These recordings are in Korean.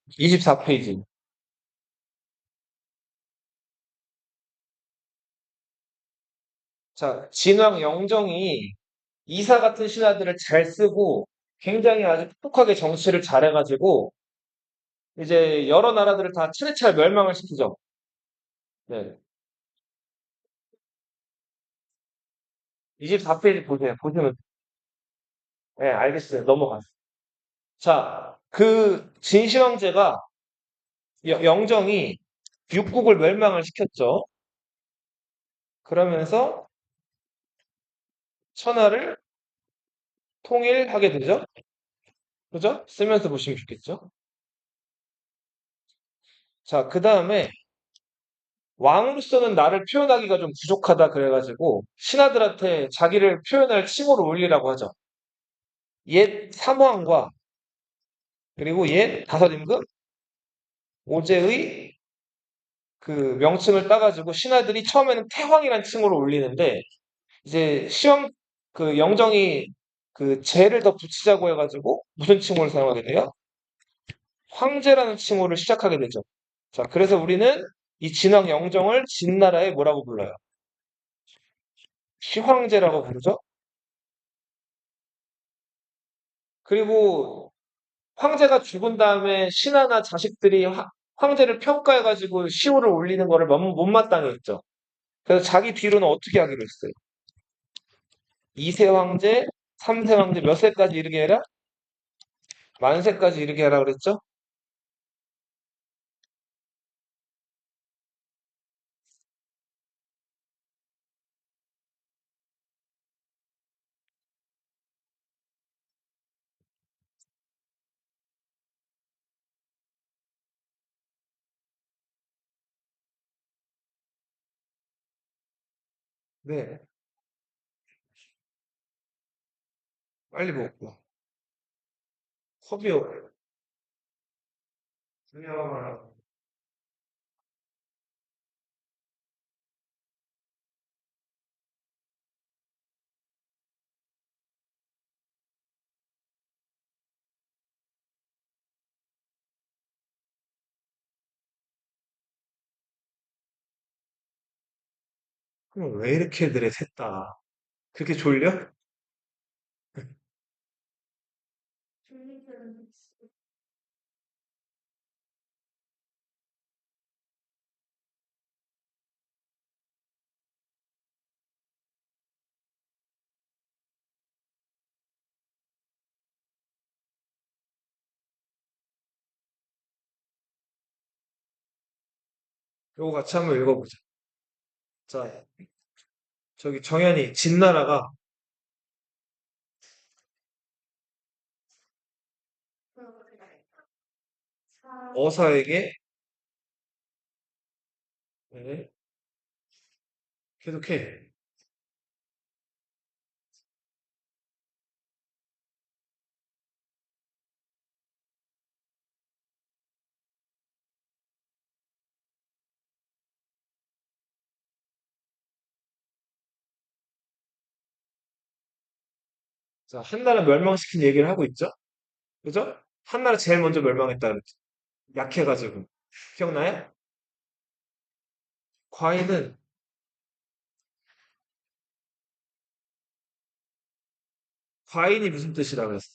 24페이지. 자, 진왕 영정이 이사 같은 신하들을 잘 쓰고 굉장히 아주 똑똑하게 정치를 잘해가지고 이제 여러 나라들을 다 차례차례 멸망을 시키죠. 네. 24페이지 보세요. 보시면, 네, 알겠어요. 넘어가세요. 자, 그 진시황제가 영정이 육국을 멸망을 시켰죠. 그러면서 천하를 통일하게 되죠. 그죠? 쓰면서 보시면 좋겠죠. 자, 그 다음에 왕으로서는 나를 표현하기가 좀 부족하다 그래가지고 신하들한테 자기를 표현할 칭호를 올리라고 하죠. 옛 삼왕과 그리고 옛 다섯 임금, 오제의 그 명칭을 따가지고 신하들이 처음에는 태왕이란 칭호를 올리는데 이제 시험 그 영정이 그 제를 더 붙이자고 해가지고 무슨 칭호를 사용하게 돼요? 황제라는 칭호를 시작하게 되죠. 자, 그래서 우리는 이 진왕 영정을 진나라의 뭐라고 불러요? 시황제라고 부르죠. 그리고 황제가 죽은 다음에 신하나 자식들이 황제를 평가해가지고 시호를 올리는 거를 못마땅해 했죠. 그래서 자기 뒤로는 어떻게 하기로 했어요? 2세 황제, 3세 황제 몇 세까지 이르게 해라? 만세까지 이르게 하라 그랬죠? 네, 빨리 먹고. 허비요. 중요한 그럼 왜 이렇게 들에 샜다. 그렇게 졸려? 요거 같이 한번 읽어보자. 자, 저기 정연이 진나라가 어사에게 네, 계속해. 자, 한나라 멸망시킨 얘기를 하고 있죠? 그죠? 한나라 제일 먼저 멸망했다 그랬죠. 약해가지고. 기억나요? 과인은 과인이 무슨 뜻이라 그랬어?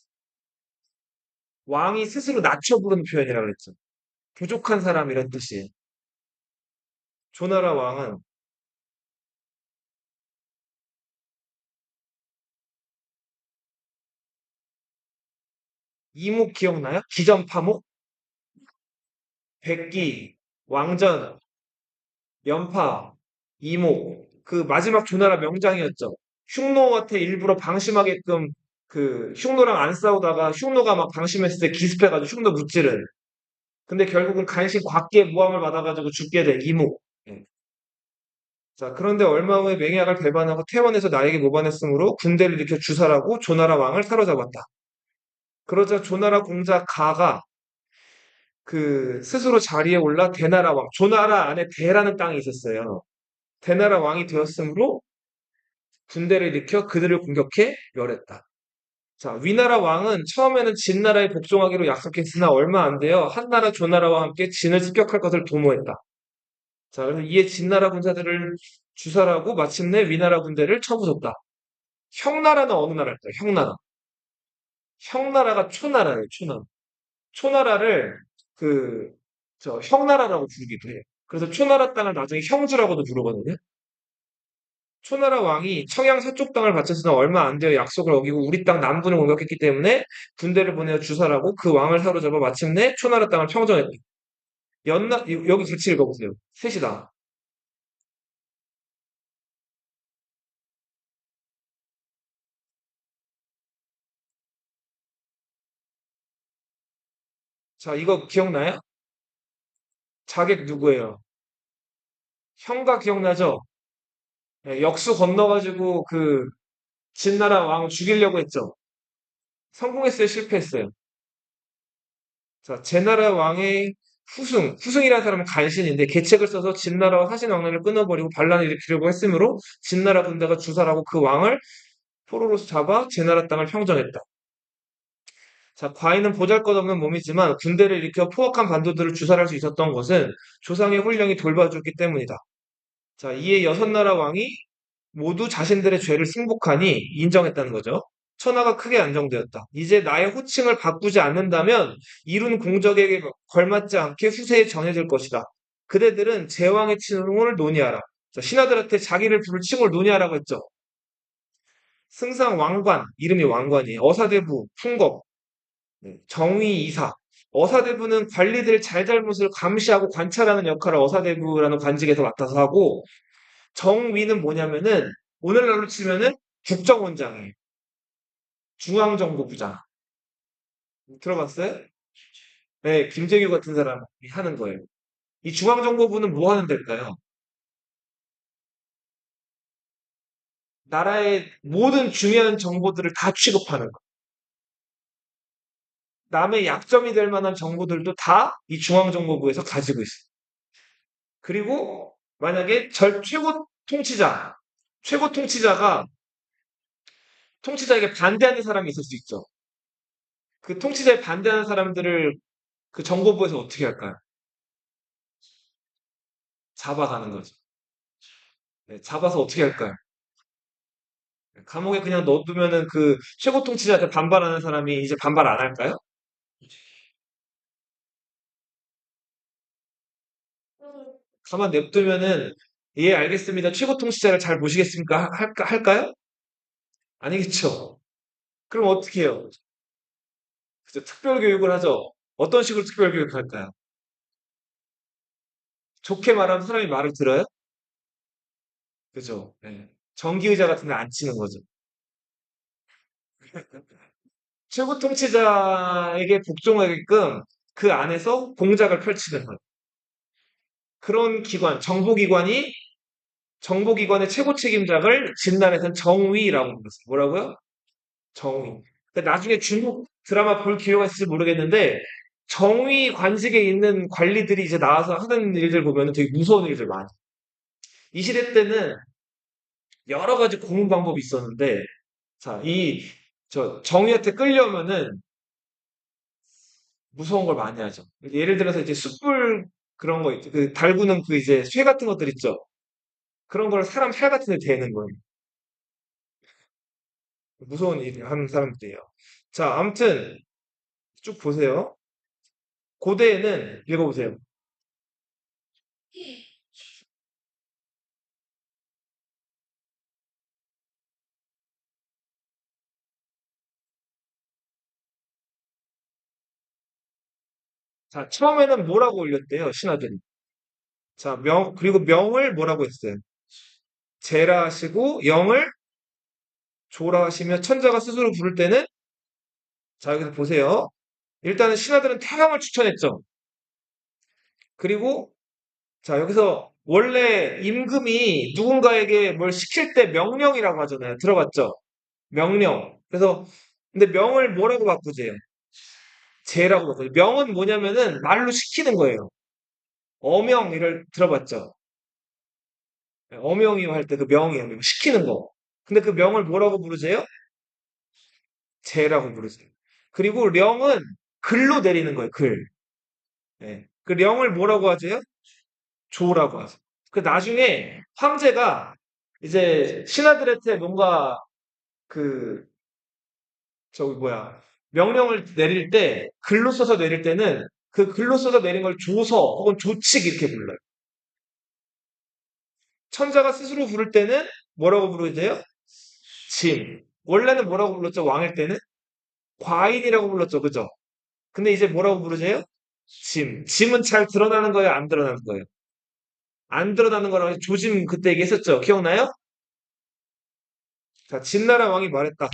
왕이 스스로 낮춰 부르는 표현이라 그랬죠. 부족한 사람 이런 뜻이에요. 조나라 왕은 이목 기억나요? 기전파목, 백기, 왕전, 연파, 이목. 그 마지막 조나라 명장이었죠. 흉노한테 일부러 방심하게끔 그 흉노랑 안 싸우다가 흉노가 막 방심했을 때 기습해가지고 흉노 무찌른. 근데 결국은 간신 곽계 모함을 받아가지고 죽게 된 이목. 예. 자, 그런데 얼마 후에 맹약을 배반하고 퇴원해서 나에게 모반했으므로 군대를 일으켜 주살하고 조나라 왕을 사로잡았다. 그러자 조나라 공자 가가 그 스스로 자리에 올라 대나라 왕, 조나라 안에 대라는 땅이 있었어요. 대나라 왕이 되었으므로 군대를 일으켜 그들을 공격해 멸했다. 자, 위나라 왕은 처음에는 진나라에 복종하기로 약속했으나 얼마 안 되어 한나라 조나라와 함께 진을 습격할 것을 도모했다. 자, 그래서 이에 진나라 군사들을 주살하고 마침내 위나라 군대를 쳐부쉈다. 형나라는 어느 나라일까요? 형나라. 형나라가 초나라예요, 초나라. 초나라를 그, 형나라라고 부르기도 해요. 그래서 초나라 땅을 나중에 형주라고도 부르거든요. 초나라 왕이 청양 서쪽 땅을 바쳤으나 얼마 안 되어 약속을 어기고 우리 땅 남부를 공격했기 때문에 군대를 보내어 주살하고 그 왕을 사로잡아 마침내 초나라 땅을 평정했다. 여기 같이 읽어보세요. 셋이다. 자, 이거 기억나요? 자객 누구예요? 형가 기억나죠? 네, 역수 건너가지고 그 진나라 왕 죽이려고 했죠. 성공했어요? 실패했어요? 자, 제나라 왕의 후승이라는 사람은 간신인데 계책을 써서 진나라와 사신왕래를 끊어버리고 반란을 일으키려고 했으므로 진나라 군대가 주살하고 그 왕을 포로로 잡아 제나라 땅을 평정했다. 자, 과인은 보잘것없는 몸이지만 군대를 일으켜 포악한 반도들을 주살할 수 있었던 것은 조상의 훈령이 돌봐주었기 때문이다. 자, 이에 여섯 나라 왕이 모두 자신들의 죄를 승복하니 인정했다는 거죠. 천하가 크게 안정되었다. 이제 나의 호칭을 바꾸지 않는다면 이룬 공적에게 걸맞지 않게 후세에 전해질 것이다. 그대들은 제왕의 칭을 논의하라. 자, 신하들한테 자기를 부를 칭을 논의하라고 했죠. 승상 왕관, 이름이 왕관이에요. 어사대부, 풍겁, 정의 이사. 어사대부는 관리들의 잘잘못을 감시하고 관찰하는 역할을 어사대부라는 관직에서 맡아서 하고, 정위는 뭐냐면은 오늘날로 치면은 국정원장이에요. 중앙정보부장. 들어봤어요? 네, 김재규 같은 사람이 하는 거예요. 이 중앙정보부는 뭐 하는 데일까요? 나라의 모든 중요한 정보들을 다 취급하는 거. 남의 약점이 될 만한 정보들도 다 이 중앙정보부에서 가지고 있어요. 그리고 만약에 최고 통치자, 최고 통치자에게 반대하는 사람이 있을 수 있죠. 그 통치자에 반대하는 사람들을 그 정보부에서 어떻게 할까요? 잡아가는 거죠. 네, 잡아서 어떻게 할까요? 감옥에 그냥 넣어두면은 그 최고 통치자한테 반발하는 사람이 이제 반발 안 할까요? 가만 냅두면은 예, 알겠습니다. 최고 통치자를 잘 모시겠습니까? 할까요? 아니겠죠. 그럼 어떻게 해요? 그죠? 특별 교육을 하죠. 어떤 식으로 특별 교육을 할까요? 좋게 말하면 사람이 말을 들어요? 그죠? 네. 정기의자 같은 데 앉히는 거죠. 최고 통치자에게 복종하게끔 그 안에서 공작을 펼치는 거예요. 그런 기관, 정보기관의 최고 책임자를 진단에서는 정위라고 불렀어요. 뭐라고요? 정위. 그러니까 나중에 중국 드라마 볼 기회가 있을지 모르겠는데 정위 관직에 있는 관리들이 이제 나와서 하는 일들 보면 되게 무서운 일들 많아요. 이 시대 때는 여러 가지 고문 방법이 있었는데 자, 정위한테 끌려면은 무서운 걸 많이 하죠. 예를 들어서 이제 숯불 그런 거 있죠. 그 달구는 그 이제 쇠 같은 것들 있죠. 그런 걸 사람 살 같은 데 대는 거예요. 무서운 일을 하는 사람들이에요. 자, 아무튼 쭉 보세요. 고대에는 읽어보세요. 자, 처음에는 뭐라고 올렸대요, 신하들이. 자, 그리고 명을 뭐라고 했어요? 제라 하시고, 영을 조라 하시며, 천자가 스스로 부를 때는, 자, 여기서 보세요. 일단은 신하들은 태양을 추천했죠. 그리고, 자, 여기서 원래 임금이 누군가에게 뭘 시킬 때 명령이라고 하잖아요. 들어봤죠? 명령. 그래서, 근데 명을 뭐라고 바꾸세요? 제라고 바꾸죠. 명은 뭐냐면은 말로 시키는 거예요. 어명, 이를 들어봤죠? 어명이요 할 때 그 명이에요. 시키는 거. 근데 그 명을 뭐라고 부르세요? 제라고 부르세요. 그리고 령은 글로 내리는 거예요, 글. 예. 그 령을 뭐라고 하세요? 조라고 하세요. 그 나중에 황제가 이제 신하들한테 뭔가 그 저기 뭐야 명령을 내릴 때 글로 써서 내릴 때는 그 글로 써서 내린 걸 조서 혹은 조칙 이렇게 불러요. 천자가 스스로 부를 때는 뭐라고 부르게 돼요? 짐. 원래는 뭐라고 불렀죠? 왕일 때는 과인이라고 불렀죠, 그죠? 근데 이제 뭐라고 부르세요? 짐. 짐은 잘 드러나는 거예요, 안 드러나는 거예요? 안 드러나는 거라고 조짐 그때 얘기했었죠. 기억나요? 자, 진나라 왕이 말했다.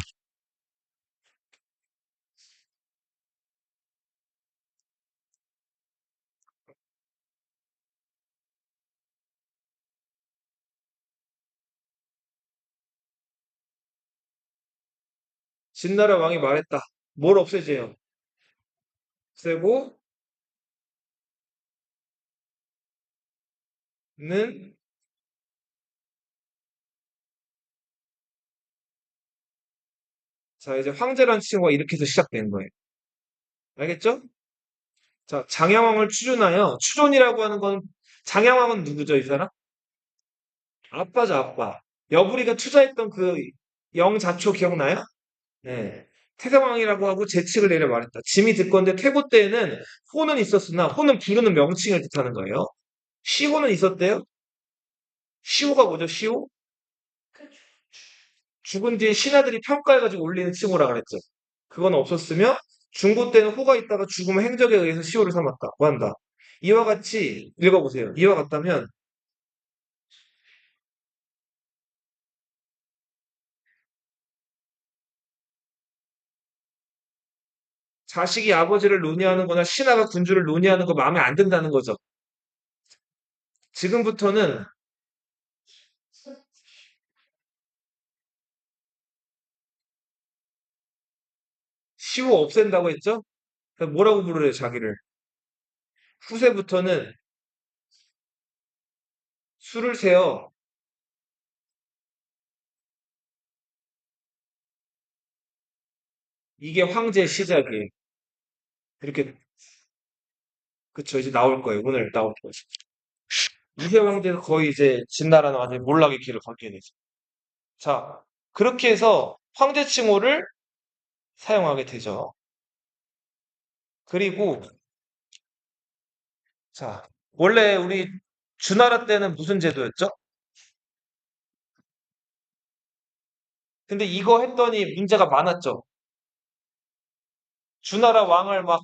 진나라 왕이 말했다. 뭘 없애줘요? 없애고 는 자, 이제 황제란 칭호가 이렇게 해서 시작된 거예요. 알겠죠? 자, 장양왕을 추존하여 추존이라고 하는 건 장양왕은 누구죠, 이 사람? 아빠죠, 아빠. 여부리가 투자했던 그 영자초 기억나요? 네. 태경왕이라고 하고 제칙을 내려 말했다. 짐이 듣건데 태고 때에는 호는 있었으나 호는 부르는 명칭을 뜻하는 거예요. 시호는 있었대요. 시호가 뭐죠? 시호? 죽은 뒤에 신하들이 평가해가지고 올리는 칭호라 그랬죠. 그건 없었으며 중고 때는 호가 있다가 죽으면 행적에 의해서 시호를 삼았다고 한다. 이와 같이 읽어보세요. 이와 같다면 자식이 아버지를 논의하는 거나 신하가 군주를 논의하는 거 마음에 안 든다는 거죠. 지금부터는 시호 없앤다고 했죠? 뭐라고 부르래요, 자기를? 후세부터는 수를 세어 이게 황제의 시작이에요. 이렇게 그쵸 이제 나올 거예요. 오늘 나올 거예요. 이세 황제는 거의 이제 진나라는 완전 몰락의 길을 걷게 되죠. 자 그렇게 해서 황제 칭호를 사용하게 되죠. 그리고 자 원래 우리 주나라 때는 무슨 제도였죠? 근데 이거 했더니 문제가 많았죠. 주나라 왕을 막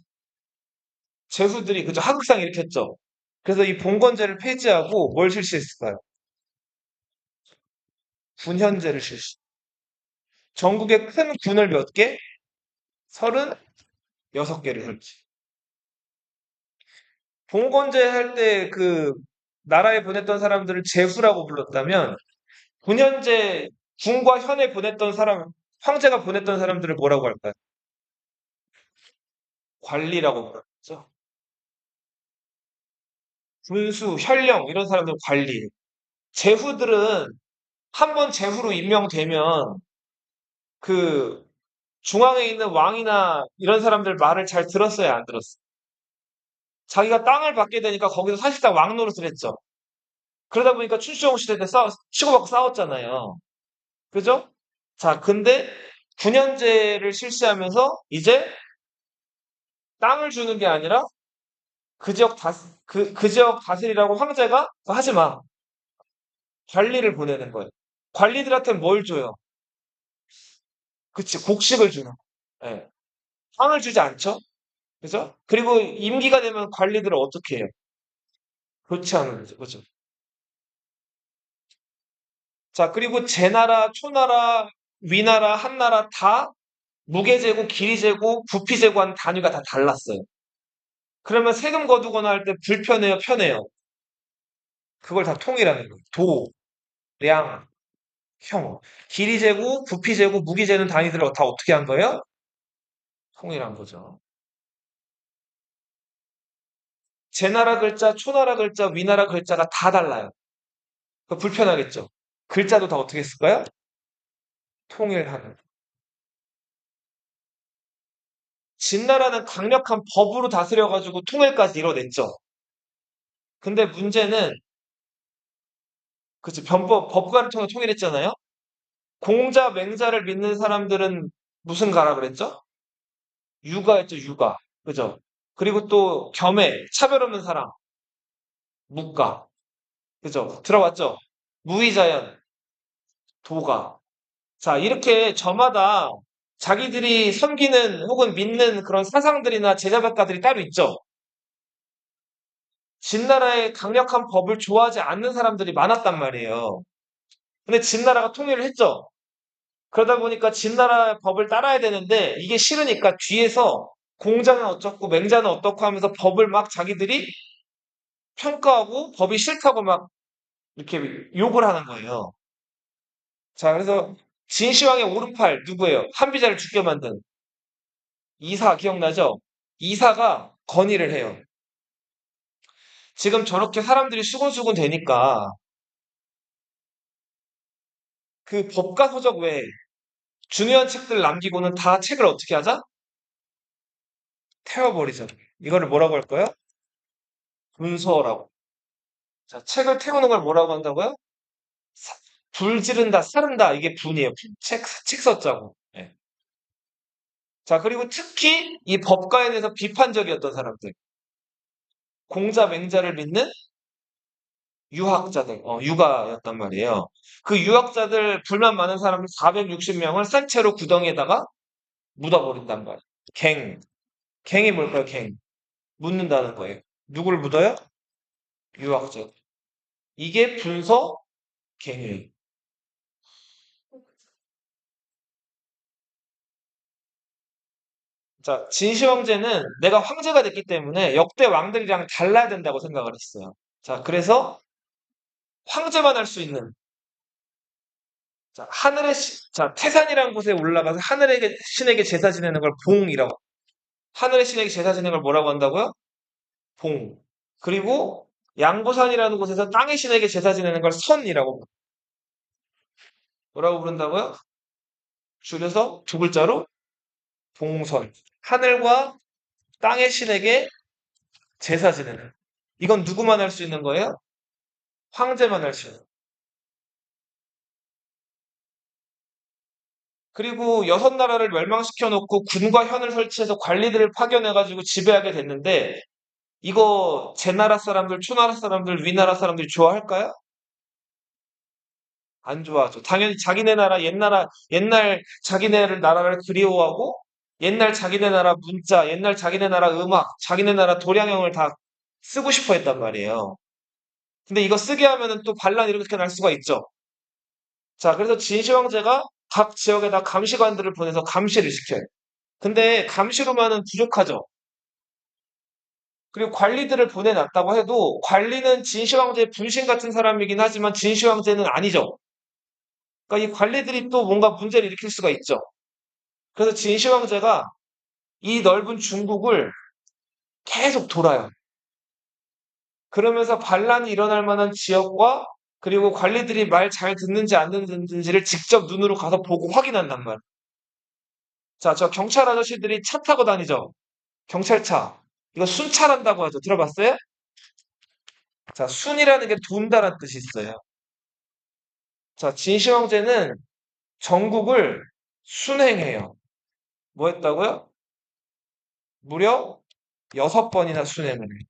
제후들이 그저 하극상 일으켰죠. 그래서 이 봉건제를 폐지하고 뭘 실시했을까요? 군현제를 실시. 전국에 큰 군을 몇 개? 36개를 설치. 봉건제 할 때 그 나라에 보냈던 사람들을 제후라고 불렀다면 군현제 군과 현에 보냈던 사람 황제가 보냈던 사람들을 뭐라고 할까요? 관리라고 불렀죠. 군수, 현령 이런 사람들 관리. 제후들은 한 번 제후로 임명되면 그 중앙에 있는 왕이나 이런 사람들 말을 잘 들었어요, 안 들었어요? 자기가 땅을 받게 되니까 거기서 사실상 왕 노릇을 했죠. 그러다 보니까 춘추전국 시대 때 치고받고 싸웠잖아요. 그죠? 자, 근데 군현제를 실시하면서 이제 땅을 주는 게 아니라 그 지역 다스리라고 황제가 하지 마. 관리를 보내는 거예요. 관리들한테 뭘 줘요? 그치, 곡식을 주는 거예요. 예. 땅을 주지 않죠? 그죠? 그리고 임기가 되면 관리들을 어떻게 해요? 교체하는 거죠. 그죠? 자, 그리고 제나라, 초나라, 위나라, 한나라 다 무게재고, 길이재고, 부피재고 하는 단위가 다 달랐어요. 그러면 세금 거두거나 할 때 불편해요, 편해요? 그걸 다 통일하는 거예요. 도, 량, 형. 길이 재고, 부피 재고, 무게 재는 단위들을 다 어떻게 한 거예요? 통일한 거죠. 제나라 글자, 초나라 글자, 위나라 글자가 다 달라요. 그 불편하겠죠. 글자도 다 어떻게 했을까요? 통일하는. 진나라는 강력한 법으로 다스려가지고 통일까지 이뤄냈죠. 근데 문제는, 그치, 법과를 통해 통일했잖아요? 공자, 맹자를 믿는 사람들은 무슨 가라 그랬죠? 유가였죠, 유가. 그죠? 그리고 또 겸해, 차별 없는 사랑, 묵가. 그죠? 들어봤죠? 무의자연, 도가. 자, 이렇게 저마다 자기들이 섬기는 혹은 믿는 그런 사상들이나 제자백가들이 따로 있죠. 진나라의 강력한 법을 좋아하지 않는 사람들이 많았단 말이에요. 근데 진나라가 통일을 했죠. 그러다 보니까 진나라 법을 따라야 되는데 이게 싫으니까 뒤에서 공자는 어쩌고 맹자는 어떻고 하면서 법을 막 자기들이 평가하고 법이 싫다고 막 이렇게 욕을 하는 거예요. 자, 그래서 진시황의 오른팔 누구예요? 한비자를 죽게 만든 이사 기억나죠? 이사가 건의를 해요. 지금 저렇게 사람들이 수군수군 되니까 그 법과 서적 외에 중요한 책들 남기고는 다 책을 어떻게 하자? 태워버리자. 이거를 뭐라고 할까요? 분서라고. 자, 책을 태우는 걸 뭐라고 한다고요? 사- 불 지른다, 사른다. 이게 분이에요. 책 썼자고. 예. 자, 그리고 특히 이 법가에 대해서 비판적이었던 사람들. 공자, 맹자를 믿는 유학자들, 유가였단 말이에요. 그 유학자들, 불만 많은 사람 460명을 산채로 구덩이에다가 묻어버린단 말이에요. 갱. 갱이 뭘까요, 갱? 묻는다는 거예요. 누굴 묻어요? 유학자. 이게 분서 갱이에요. 자, 진시 황제는 내가 황제가 됐기 때문에 역대 왕들이랑 달라야 된다고 생각을 했어요. 자, 그래서 황제만 할 수 있는, 자, 자, 태산이라는 곳에 올라가서 하늘의 신에게 제사 지내는 걸 봉이라고. 하늘의 신에게 제사 지내는 걸 뭐라고 한다고요? 봉. 그리고 양보산이라는 곳에서 땅의 신에게 제사 지내는 걸 선이라고. 뭐라고 부른다고요? 줄여서 두 글자로 봉선. 하늘과 땅의 신에게 제사 지내는. 이건 누구만 할 수 있는 거예요? 황제만 할 수 있는. 그리고 여섯 나라를 멸망시켜 놓고 군과 현을 설치해서 관리들을 파견해가지고 지배하게 됐는데, 이거 제 나라 사람들, 초나라 사람들, 위나라 사람들이 좋아할까요? 안 좋아하죠. 당연히 자기네 나라, 옛날 자기네 나라를 그리워하고, 옛날 자기네 나라 문자, 옛날 자기네 나라 음악, 자기네 나라 도량형을 다 쓰고 싶어 했단 말이에요. 근데 이거 쓰게 하면은 또 반란이 이렇게 날 수가 있죠. 자, 그래서 진시황제가 각 지역에다 감시관들을 보내서 감시를 시켜요. 근데 감시로만은 부족하죠. 그리고 관리들을 보내놨다고 해도 관리는 진시황제의 분신 같은 사람이긴 하지만 진시황제는 아니죠. 그러니까 이 관리들이 또 뭔가 문제를 일으킬 수가 있죠. 그래서 진시황제가 이 넓은 중국을 계속 돌아요. 그러면서 반란이 일어날 만한 지역과 그리고 관리들이 말 잘 듣는지 안 듣는지를 직접 눈으로 가서 보고 확인한단 말이에요. 자, 저 경찰 아저씨들이 차 타고 다니죠. 경찰차. 이거 순찰한다고 하죠. 들어봤어요? 자, 순이라는 게 돈다란 뜻이 있어요. 자, 진시황제는 전국을 순행해요. 뭐 했다고요? 무려 6번이나 순행을 해요.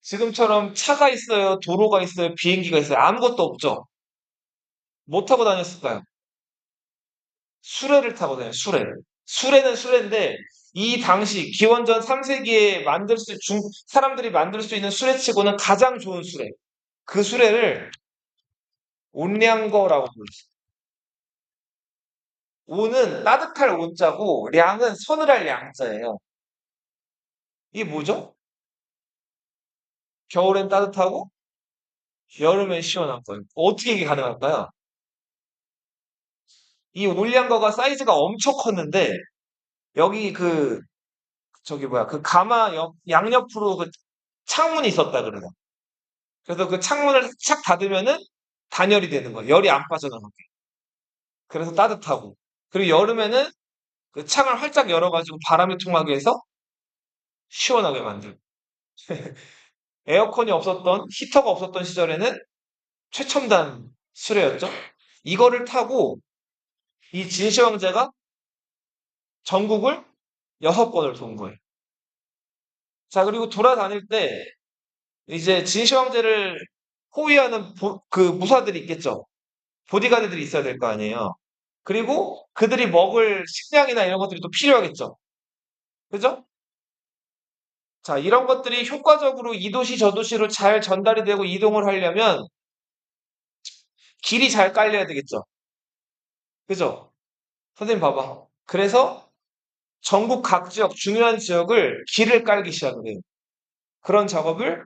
지금처럼 차가 있어요, 도로가 있어요, 비행기가 있어요. 아무것도 없죠. 뭐 타고 다녔을까요? 수레를 타고 다녀요, 수레를. 수레는 수레인데, 이 당시 기원전 3세기에 사람들이 만들 수 있는 수레치고는 가장 좋은 수레. 그 수레를 온량거라고 불렀어요. 온은 따뜻할 온자고, 량은 서늘할 량자예요. 이게 뭐죠? 겨울엔 따뜻하고, 여름엔 시원한 거예요. 어떻게 이게 가능할까요? 이 온량거가 사이즈가 엄청 컸는데, 여기 저기 뭐야, 그 양옆으로 그 창문이 있었다 그러나. 그래서 그 창문을 착 닫으면은 단열이 되는 거예요. 열이 안 빠져나가게. 그래서 따뜻하고. 그리고 여름에는 그 창을 활짝 열어가지고 바람이 통하게 해서 시원하게 만들고. 에어컨이 없었던, 히터가 없었던 시절에는 최첨단 수레였죠. 이거를 타고 이 진시 황제가 전국을 6번을 돈 거예요. 자, 그리고 돌아다닐 때 이제 진시 황제를 호위하는 그 무사들이 있겠죠. 보디가드들이 있어야 될 거 아니에요. 그리고 그들이 먹을 식량이나 이런 것들이 또 필요하겠죠. 그죠? 자, 이런 것들이 효과적으로 이 도시 저 도시로 잘 전달이 되고 이동을 하려면 길이 잘 깔려야 되겠죠. 그죠? 선생님 봐봐. 그래서 전국 각 지역, 중요한 지역을 길을 깔기 시작을 해요. 그런 작업을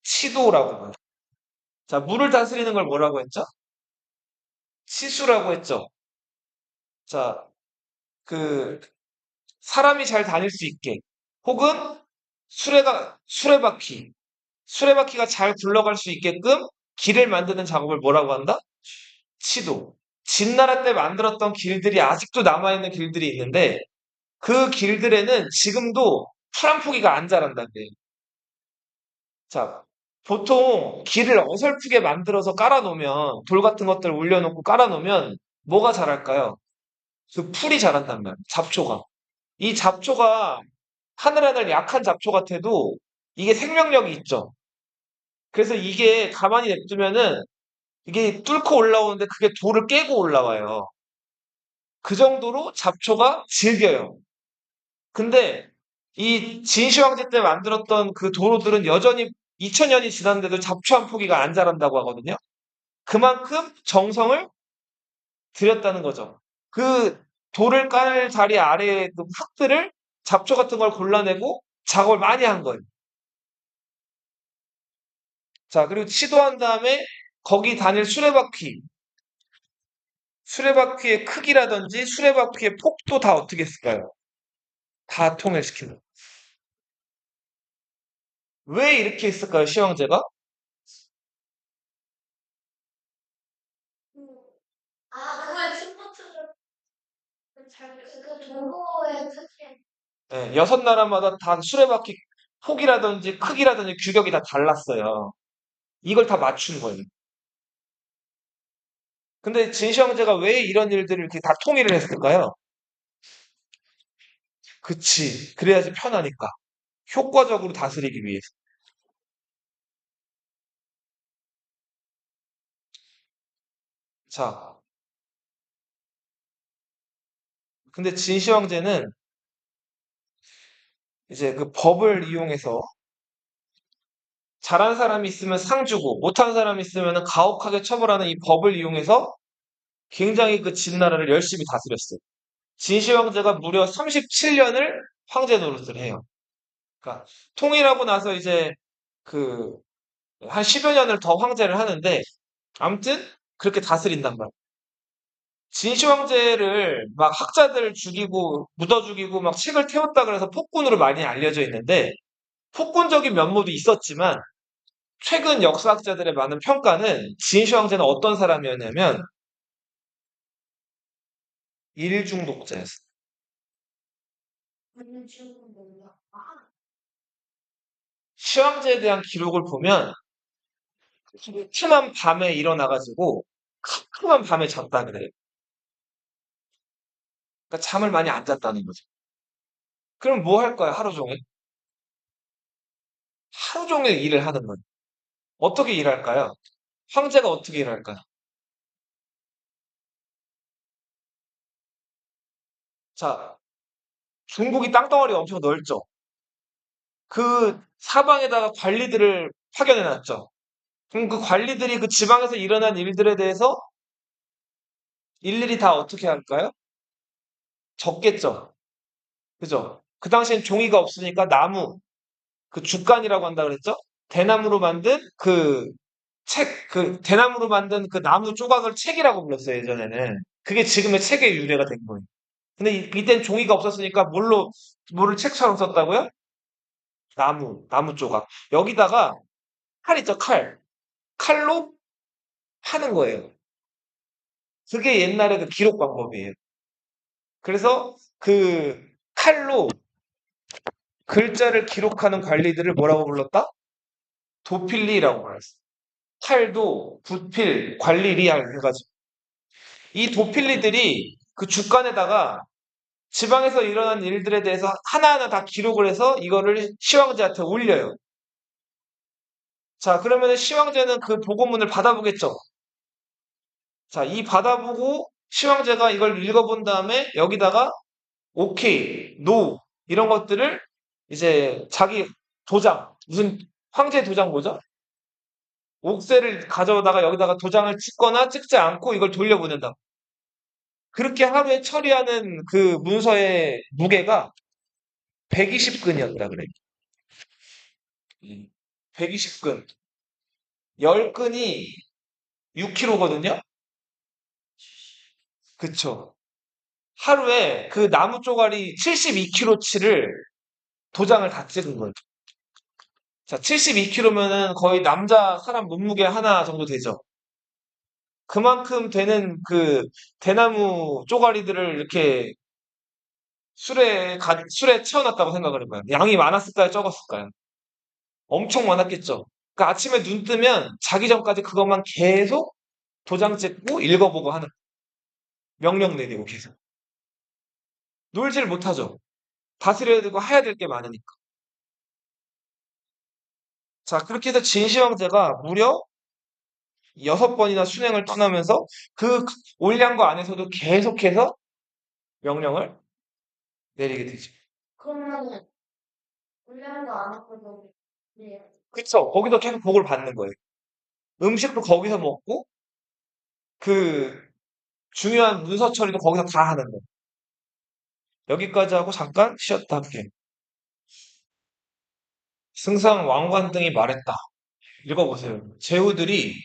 치도라고 해요. 자, 물을 다스리는 걸 뭐라고 했죠? 치수라고 했죠. 자, 그 사람이 잘 다닐 수 있게 혹은 수레바퀴가 잘 굴러갈 수 있게끔 길을 만드는 작업을 뭐라고 한다? 치도. 진나라 때 만들었던 길들이 아직도 남아있는 길들이 있는데 그 길들에는 지금도 풀 한 포기가 안 자란다는 거예요. 자, 보통 길을 어설프게 만들어서 깔아놓으면 돌 같은 것들 올려놓고 깔아놓으면 뭐가 자랄까요? 그 풀이 자란단 말이에요. 잡초가. 이 잡초가 하늘하늘 약한 잡초 같아도 이게 생명력이 있죠. 그래서 이게 가만히 냅두면은 이게 뚫고 올라오는데 그게 돌을 깨고 올라와요. 그 정도로 잡초가 질겨요. 근데 이 진시황제 때 만들었던 그 도로들은 여전히 2000년이 지났는데도 잡초 한 포기가 안 자란다고 하거든요. 그만큼 정성을 들였다는 거죠. 그 돌을 깔 자리 아래에 그 흙들을 잡초 같은 걸 골라내고 작업을 많이 한 거예요. 자, 그리고 시도한 다음에 거기 다닐 수레바퀴의 크기라든지 수레바퀴의 폭도 다 어떻게 했을까요? 다 통일시키는. 왜 이렇게 했을까요, 시황제가? 그걸 스포츠를 그 동호회 특징. 네, 6나라마다 다 수레바퀴 폭이라든지 크기라든지 규격이 다 달랐어요. 이걸 다 맞춘 거예요. 근데 진시황제가 왜 이런 일들을 이렇게 다 통일을 했을까요? 그치. 그래야지 편하니까. 효과적으로 다스리기 위해서. 자, 근데 진시황제는 이제 그 법을 이용해서 잘한 사람이 있으면 상 주고 못한 사람이 있으면 가혹하게 처벌하는 이 법을 이용해서 굉장히 그 진나라를 열심히 다스렸어요. 진시 황제가 무려 37년을 황제 노릇을 해요. 그러니까 통일하고 나서 이제 그 한 10여 년을 더 황제를 하는데 아무튼 그렇게 다스린단 말이에요. 진시 황제를 막 학자들 죽이고 묻어 죽이고 막 책을 태웠다 그래서 폭군으로 많이 알려져 있는데 폭군적인 면모도 있었지만 최근 역사학자들의 많은 평가는 진시 황제는 어떤 사람이었냐면 일중독자였어요. 시황제에 대한 기록을 보면 큼큼한 밤에 일어나가지고 큼큼한 밤에 잤다 그래요. 그러니까 잠을 많이 안 잤다는 거죠. 그럼 뭐 할 거야, 하루 종일? 하루 종일 일을 하는 거예요. 어떻게 일할까요? 황제가 어떻게 일할까요? 자, 중국이 땅덩어리가 엄청 넓죠. 그 사방에다가 관리들을 파견해 놨죠. 그럼 그 관리들이 그 지방에서 일어난 일들에 대해서 일일이 다 어떻게 할까요? 적겠죠. 그죠? 그 당시엔 종이가 없으니까 나무, 그 죽간이라고 한다 그랬죠? 대나무로 만든 대나무로 만든 그 나무 조각을 책이라고 불렀어요, 예전에는. 그게 지금의 책의 유래가 된 거예요. 근데 이땐 종이가 없었으니까 뭐를 책처럼 썼다고요? 나무 조각. 여기다가 칼 있죠, 칼. 칼로 하는 거예요. 그게 옛날에 그 기록 방법이에요. 그래서 그 칼로 글자를 기록하는 관리들을 뭐라고 불렀다? 도필리라고 불렀어. 칼도 부필, 관리리 해가지고. 이 도필리들이 그 주간에다가 지방에서 일어난 일들에 대해서 하나하나 다 기록을 해서 이거를 시황제한테 올려요. 자, 그러면 시황제는 그 보고문을 받아보겠죠. 자, 이 받아보고 시황제가 이걸 읽어본 다음에 여기다가 오케이, 노 이런 것들을 이제 자기 도장, 무슨 황제 도장 뭐죠? 옥새를 가져다가 여기다가 도장을 찍거나 찍지 않고 이걸 돌려보낸다. 그렇게 하루에 처리하는 그 문서의 무게가 120근이었다 그래. 120근. 10근이 6kg거든요? 그쵸. 하루에 그 나무 쪼가리 72kg치를 도장을 다 찍은 거예요. 자, 72kg면은 거의 남자 사람 몸무게 하나 정도 되죠. 그만큼 되는 그 대나무 쪼가리들을 이렇게 술에 채워놨다고 생각을 해봐요. 양이 많았을까요? 적었을까요? 엄청 많았겠죠. 그러니까 아침에 눈 뜨면 자기 전까지 그것만 계속 도장 찍고 읽어보고 하는 명령 내리고 계속. 놀지를 못하죠. 다스려야 되고 해야 될 게 많으니까. 자, 그렇게 해서 진시황제가 무려 6번이나 순행을 떠나면서 그 올량거 안에서도 계속해서 명령을 내리게 되죠. 그러면은 훈련도 안 하고도 네. 그쵸? 거기서 계속 복을 받는 거예요. 음식도 거기서 먹고 그 중요한 문서 처리도 거기서 다 하는 거예요. 여기까지 하고 잠깐 쉬었다 할게요. 승상 왕관 등이 말했다. 읽어보세요. 제후들이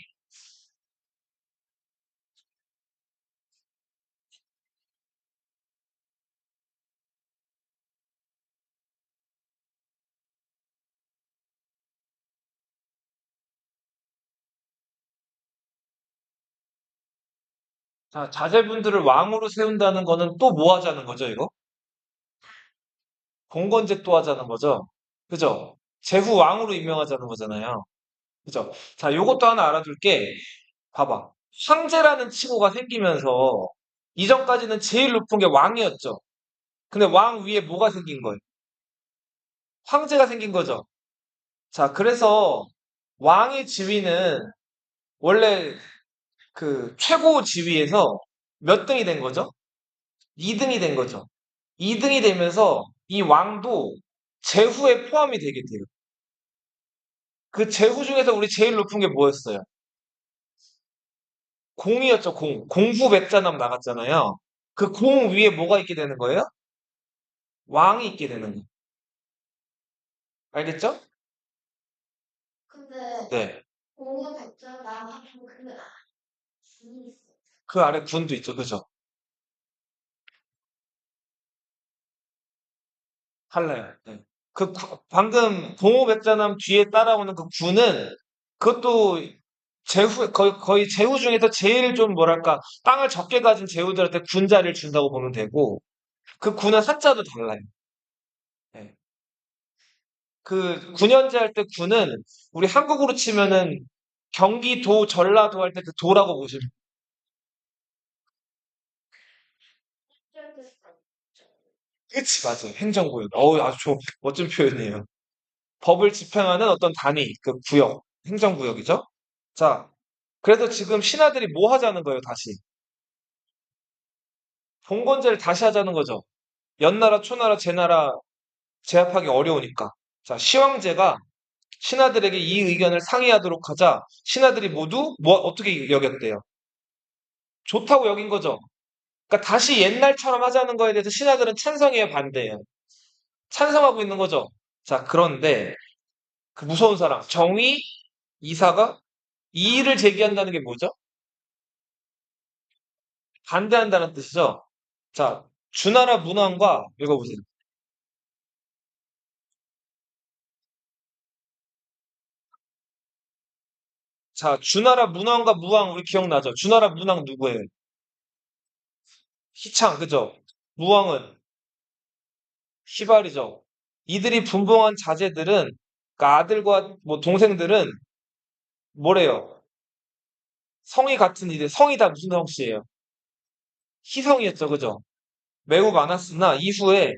자, 자제분들을 왕으로 세운다는 거는 또 뭐 하자는 거죠, 이거? 봉건제 또 하자는 거죠? 그죠? 제후 왕으로 임명하자는 거잖아요. 그죠? 자, 요것도 하나 알아둘게. 봐봐. 황제라는 칭호가 생기면서 이전까지는 제일 높은 게 왕이었죠. 근데 왕 위에 뭐가 생긴 거예요? 황제가 생긴 거죠. 자, 그래서 왕의 지위는 원래 그 최고 지위에서 몇 등이 된 거죠? 2등이 된 거죠. 2등이 되면서 이 왕도 제후에 포함이 되게 돼요. 그 제후 중에서 우리 제일 높은 게 뭐였어요? 공이었죠, 공. 공후백자남 나갔잖아요. 그 공 위에 뭐가 있게 되는 거예요? 왕이 있게 되는 거예요. 알겠죠? 근데 네. 공유 백전 나하고 그 분이 있어. 그 아래 군도 있죠, 그죠? 달라요. 네. 방금 공후백자남 뒤에 따라오는 그 군은 그것도 거의 제후 중에서 제일 좀 뭐랄까, 땅을 적게 가진 제후들한테 군자를 준다고 보면 되고, 그 군은 한자도 달라요. 네. 그 군현제 할 때 군은 우리 한국으로 치면은 경기도, 전라도 할 때 그 도라고 보시면 그치, 맞아요. 행정구역. 아주 멋진 표현이에요. 법을 집행하는 어떤 단위, 그 구역, 행정구역이죠. 자, 그래서 지금 신하들이 뭐 하자는 거예요, 다시? 봉건제를 다시 하자는 거죠. 연나라, 초나라, 제나라 제압하기 어려우니까. 자, 시황제가 신하들에게 이 의견을 상의하도록 하자 신하들이 모두 어떻게 여겼대요? 좋다고 여긴 거죠. 그러니까 다시 옛날처럼 하자는 거에 대해서 신하들은 찬성이에요, 반대예요? 찬성하고 있는 거죠. 자, 그런데 그 무서운 사람, 정의 이사가 이의를 제기한다는 게 뭐죠? 반대한다는 뜻이죠. 자, 주나라 문왕과 읽어보세요. 자, 주나라 문왕과 무왕 우리 기억나죠? 주나라 문왕 누구예요? 희창, 그죠? 무왕은? 시발이죠. 이들이 분봉한 자제들은, 그러니까 아들과 뭐 동생들은 뭐래요? 성이 같은 이들, 성이 다 무슨 성씨예요? 희성이었죠, 그죠? 매우 많았으나 이후에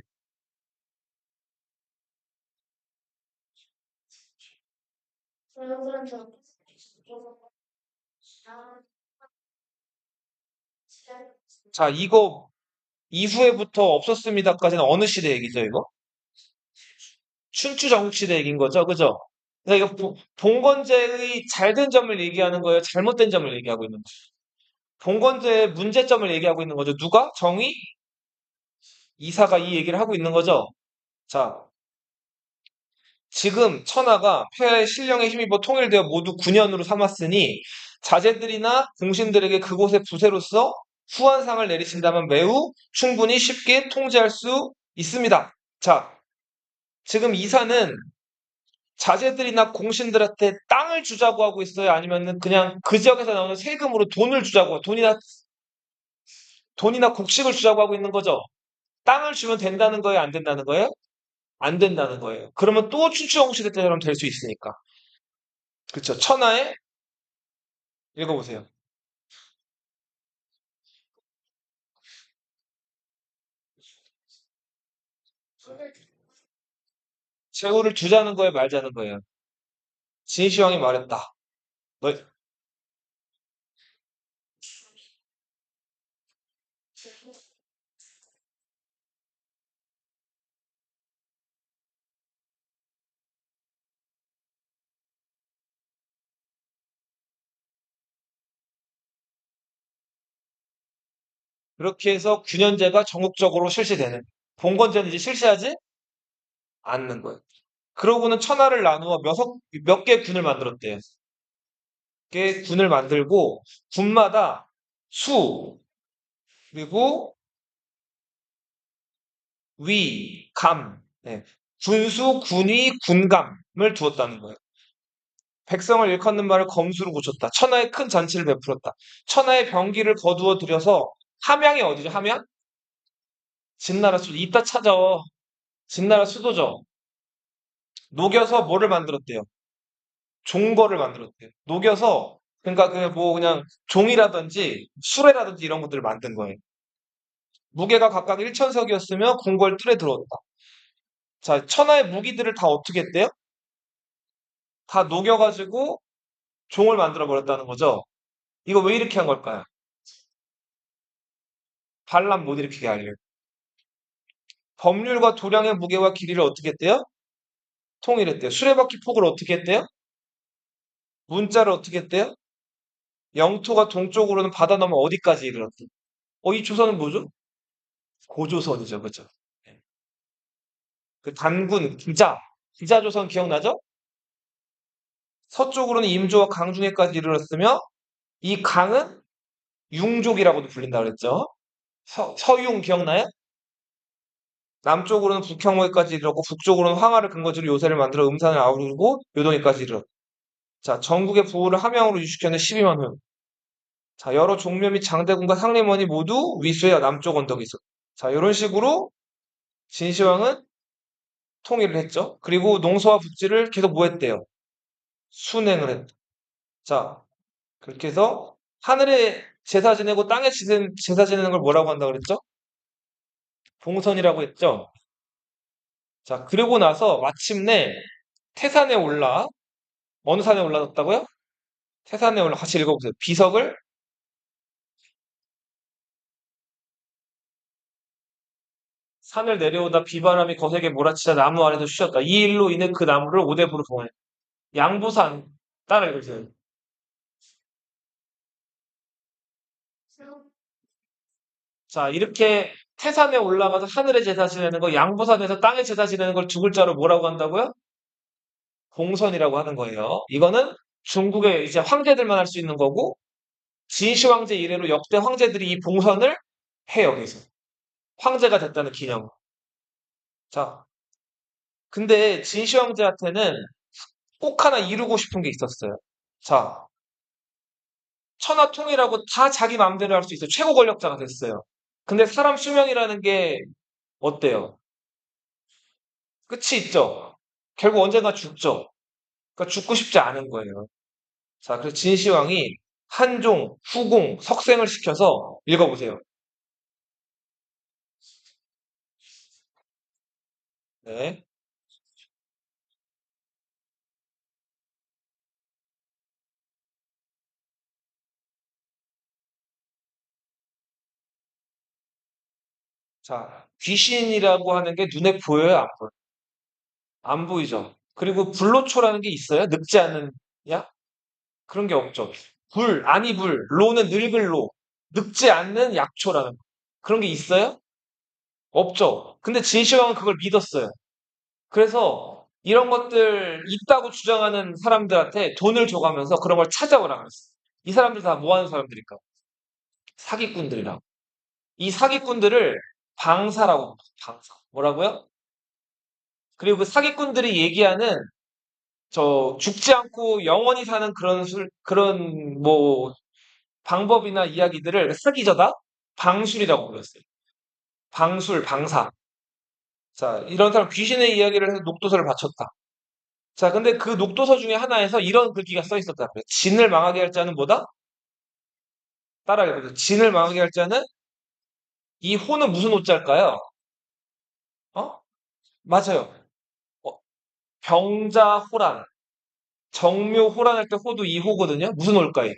그런 저 아, 잘 자 이거 이후에부터 없었습니다까지는 어느 시대 얘기죠, 이거? 춘추 전국시대 얘기인 거죠, 그죠? 그러니까 이거 봉건제의 잘된 점을 얘기하는 거예요, 잘못된 점을 얘기하고 있는 거예요. 봉건제의 문제점을 얘기하고 있는 거죠. 누가? 정의? 이사가 이 얘기를 하고 있는 거죠. 자, 지금 천하가 폐하의 신령에 힘입어 통일되어 모두 9년으로 삼았으니 자제들이나 공신들에게 그곳의 부세로서 후한상을 내리신다면 매우 충분히 쉽게 통제할 수 있습니다. 자, 지금 이사는 자제들이나 공신들한테 땅을 주자고 하고 있어요? 아니면은 그냥 그 지역에서 나오는 세금으로 돈을 주자고, 돈이나 곡식을 주자고 하고 있는 거죠? 땅을 주면 된다는 거예요? 안 된다는 거예요? 안 된다는 거예요. 그러면 또 춘추전국시대 때처럼 될 수 있으니까. 그쵸? 천하에 읽어보세요. 최후를 두자는 거예요, 말자는 거예요? 진시황이 말했다. 너- 그렇게 해서 균연제가 전국적으로 실시되는. 봉건제는 이제 실시하지 않는 거예요. 그러고는 천하를 나누어 몇 개 군을 만들었대요. 개 군을 만들고 군마다 수, 그리고 위, 감, 네. 군수, 군위, 군감을 두었다는 거예요. 백성을 일컫는 말을 검수로 고쳤다. 천하에 큰 잔치를 베풀었다. 천하의 병기를 거두어 들여서 함양이 어디죠? 함양? 진나라 수도. 이따 찾아. 진나라 수도죠. 녹여서 뭐를 만들었대요? 종거를 만들었대요. 녹여서 그러니까 그 뭐 그냥 종이라든지 수레라든지 이런 것들을 만든 거예요. 무게가 각각 1천석이었으며 궁궐 뜰에 들어왔다. 자, 천하의 무기들을 다 어떻게 했대요? 다 녹여가지고 종을 만들어 버렸다는 거죠. 이거 왜 이렇게 한 걸까요? 반란 못 일으키게 하려고. 법률과 도량의 무게와 길이를 어떻게 했대요? 통일했대요. 수레바퀴 폭을 어떻게 했대요? 문자를 어떻게 했대요? 영토가 동쪽으로는 바다 넘어 어디까지 이르렀대요? 이 조선은 뭐죠? 고조선이죠, 그죠? 네. 그 단군, 기자조선 기억나죠? 서쪽으로는 임조와 강중에까지 이르렀으며 이 강은 융족이라고도 불린다 그랬죠. 서융 기억나요? 남쪽으로는 북형모에까지 이르렀고 북쪽으로는 황하를 근거지로 요새를 만들어 음산을 아우르고 요동에까지 이르렀다. 자, 전국의 부호를 함양으로 유축해낸 12만 호. 자, 여러 종묘 및 장대군과 상림원이 모두 위수의 남쪽 언덕에 있었다. 자, 이런 식으로 진시황은 통일을 했죠. 그리고 농서와 북지를 계속 뭐 했대요? 순행을 했다. 자, 그렇게 해서 하늘에 제사 지내고 땅에 제사 지내는 걸 뭐라고 한다고 그랬죠? 봉선이라고 했죠. 자, 그러고 나서 마침내 태산에 올라 어느 산에 올라섰다고요? 태산에 올라 같이 읽어보세요. 비석을 산을 내려오다 비바람이 거세게 몰아치자 나무 아래서 쉬었다. 이 일로 인해 그 나무를 오대부로 봉해. 양부산 따라 읽으세요. 자, 이렇게 태산에 올라가서 하늘에 제사 지내는 거, 양부산에서 땅에 제사 지내는 걸 두 글자로 뭐라고 한다고요? 봉선이라고 하는 거예요. 이거는 중국의 이제 황제들만 할 수 있는 거고, 진시 황제 이래로 역대 황제들이 이 봉선을 해요, 계속. 황제가 됐다는 기념. 자, 근데 진시 황제한테는 꼭 하나 이루고 싶은 게 있었어요. 자, 천하 통일하고 다 자기 마음대로 할 수 있어요. 최고 권력자가 됐어요. 근데 사람 수명이라는 게 어때요? 끝이 있죠. 결국 언젠가 죽죠. 그러니까 죽고 싶지 않은 거예요. 자, 그래서 진시황이 한종, 후공, 석생을 시켜서 읽어보세요. 네. 자, 귀신이라고 하는 게 눈에 보여요, 안 보여요? 안 보이죠. 그리고 불로초라는 게 있어요? 늙지 않는 약? 그런 게 없죠. 아니 로는 늙을 로. 늙지 않는 약초라는 거. 그런 게 있어요? 없죠. 근데 진시황은 그걸 믿었어요. 그래서 이런 것들 있다고 주장하는 사람들한테 돈을 줘가면서 그런 걸 찾아오라 그랬어요. 이 사람들 다 뭐 하는 사람들일까? 사기꾼들이라고. 이 사기꾼들을 방사라고 합니다. 방사. 뭐라고요? 그리고 그 사기꾼들이 얘기하는 저 죽지 않고 영원히 사는 그런 뭐 방법이나 이야기들을 사기저다 방술이라고 불렀어요. 방술, 방사. 자, 이런 사람 귀신의 이야기를 해서 녹도서를 바쳤다. 자, 근데 그 녹도서 중에 하나에서 이런 글귀가 써 있었다 그래요. 진을 망하게 할 자는 뭐다? 따라해보세요. 진을 망하게 할 자는 이 호는 무슨 호자일까요? 어? 맞아요. 어, 병자호란. 정묘호란할 때 호도 이 호거든요. 무슨 호일까 이게?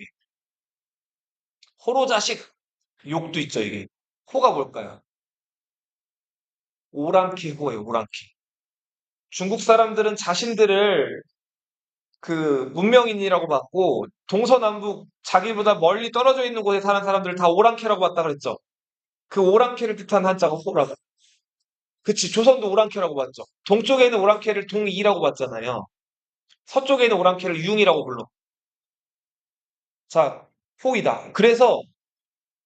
호로자식 욕도 있죠 이게. 호가 뭘까요? 오랑캐 호예요. 오랑캐. 중국 사람들은 자신들을 그 문명인이라고 봤고 동서남북 자기보다 멀리 떨어져 있는 곳에 사는 사람들을 다 오랑캐라고 봤다 그랬죠. 그 오랑캐를 뜻한 한자가 호라고. 그치, 조선도 오랑캐라고 봤죠. 동쪽에 있는 오랑캐를 동이라고 봤잖아요. 서쪽에 있는 오랑캐를 융이라고 불러. 자, 호이다. 그래서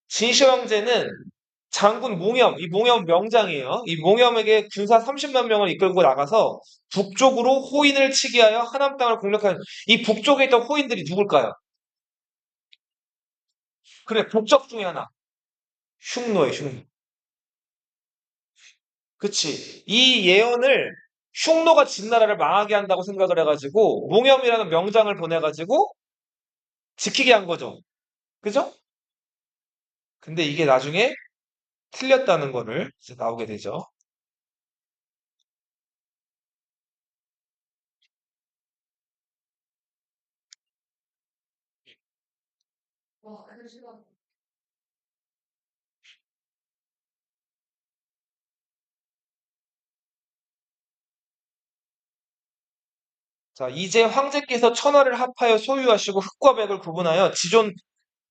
진시황제는 장군 몽염, 이 몽염 명장이에요. 이 몽염에게 군사 30만 명을 이끌고 나가서 북쪽으로 호인을 치게 하여 하남 땅을 공격하는 이 북쪽에 있던 호인들이 누굴까요? 그래, 북적 중에 하나. 흉노예요, 흉노. 그치. 이 예언을 흉노가 진나라를 망하게 한다고 생각을 해가지고 몽염이라는 명장을 보내가지고 지키게 한 거죠. 그죠? 근데 이게 나중에 틀렸다는 거를 이제 나오게 되죠. 와, 그 시간. 자, 이제 황제께서 천하를 합하여 소유하시고 흙과 백을 구분하여 지존